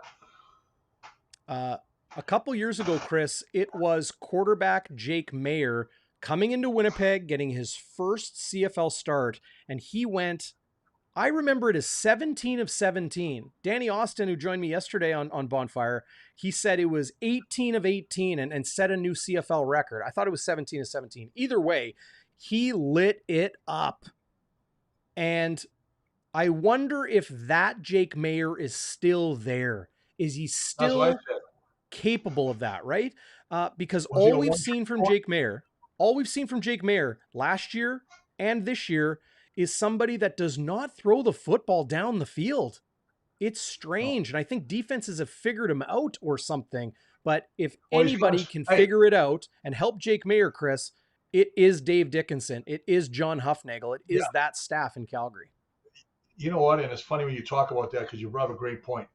A couple years ago, Chris, it was quarterback Jake Mayer coming into Winnipeg, getting his first CFL start, and he went, I remember it as 17 of 17. Danny Austin, who joined me yesterday on Bonfire, he said it was 18 of 18 and set a new CFL record. I thought it was 17 of 17. Either way, he lit it up. And I wonder if that Jake Mayer is still there. Is he still capable of that, right? Because all we've seen from Jake Mayer last year and this year is somebody that does not throw the football down the field. It's strange. And I think defenses have figured him out or something. But if anybody can figure it out and help Jake Mayer, Chris, it is Dave Dickinson. It is John Huffnagel. It is that staff in Calgary. You know what? And it's funny when you talk about that because you brought up a great point.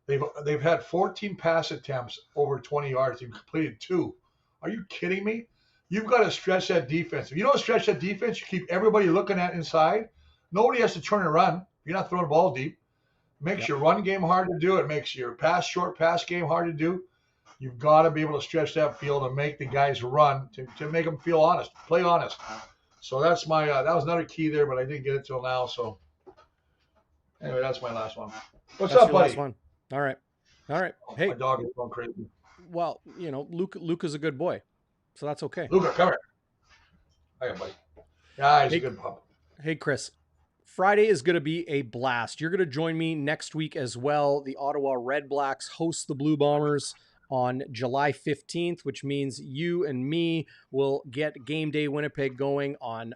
They've had 14 pass attempts over 20 yards. They've completed 2. Are you kidding me? You've got to stretch that defense. If you don't stretch that defense, you keep everybody looking at inside. Nobody has to turn and run. You're not throwing the ball deep. Makes your run game hard to do. It makes your short pass game hard to do. You've got to be able to stretch that field and make the guys run to make them feel honest, play honest. So that's my that was another key there, but I didn't get it till now. So anyway, that's my last one. What's up, buddy? Last one. All right. Hey, my dog is going crazy. Well, Luca's a good boy, so that's okay. Luca, come here. Hiya, buddy. Yeah, he's a good pup. Hey, Chris. Friday is going to be a blast. You're going to join me next week as well. The Ottawa Red Blacks host the Blue Bombers on July 15th, which means you and me will get Game Day Winnipeg going on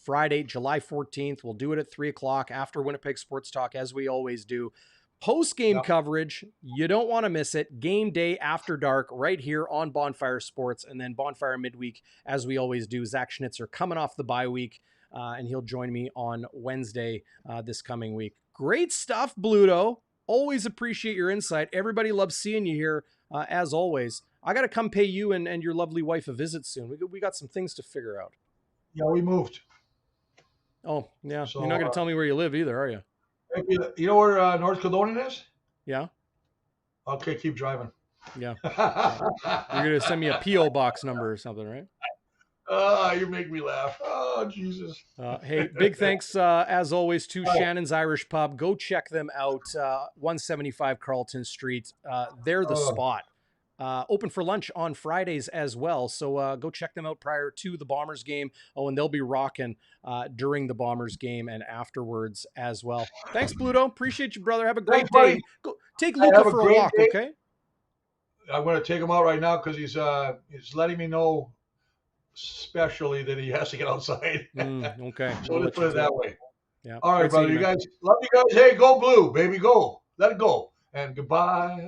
Friday, July 14th. We'll do it at 3 o'clock after Winnipeg Sports Talk, as we always do. Post-game coverage, you don't want to miss it. Game Day after dark right here on Bonfire Sports, and then Bonfire midweek, as we always do. Zach Schnitzer coming off the bye week, and he'll join me on Wednesday this coming week. Great stuff, Bluto. Always appreciate your insight. Everybody loves seeing you here, as always. I got to come pay you and your lovely wife a visit soon. We got some things to figure out. Yeah, we moved. Oh, yeah. So, you're not going to tell me where you live either, are you? You know where North Kildonan is? Yeah. Okay, keep driving. Yeah. You're going to send me a P.O. box number or something, right? You make me laugh. Oh, Jesus. Hey, big thanks, as always, to Shannon's Irish Pub. Go check them out, 175 Carlton Street. They're the spot. Open for lunch on Fridays as well. So go check them out prior to the Bombers game. Oh, and they'll be rocking during the Bombers game and afterwards as well. Thanks, Bluto. Appreciate you, brother. Have a great day. Go take Luca for a walk, okay? I'm going to take him out right now because he's letting me know specially that he has to get outside. Okay. So let's put it that way. Yeah. All right, brother. You guys, love you guys. Hey, go blue, baby. Go. Let it go. And goodbye.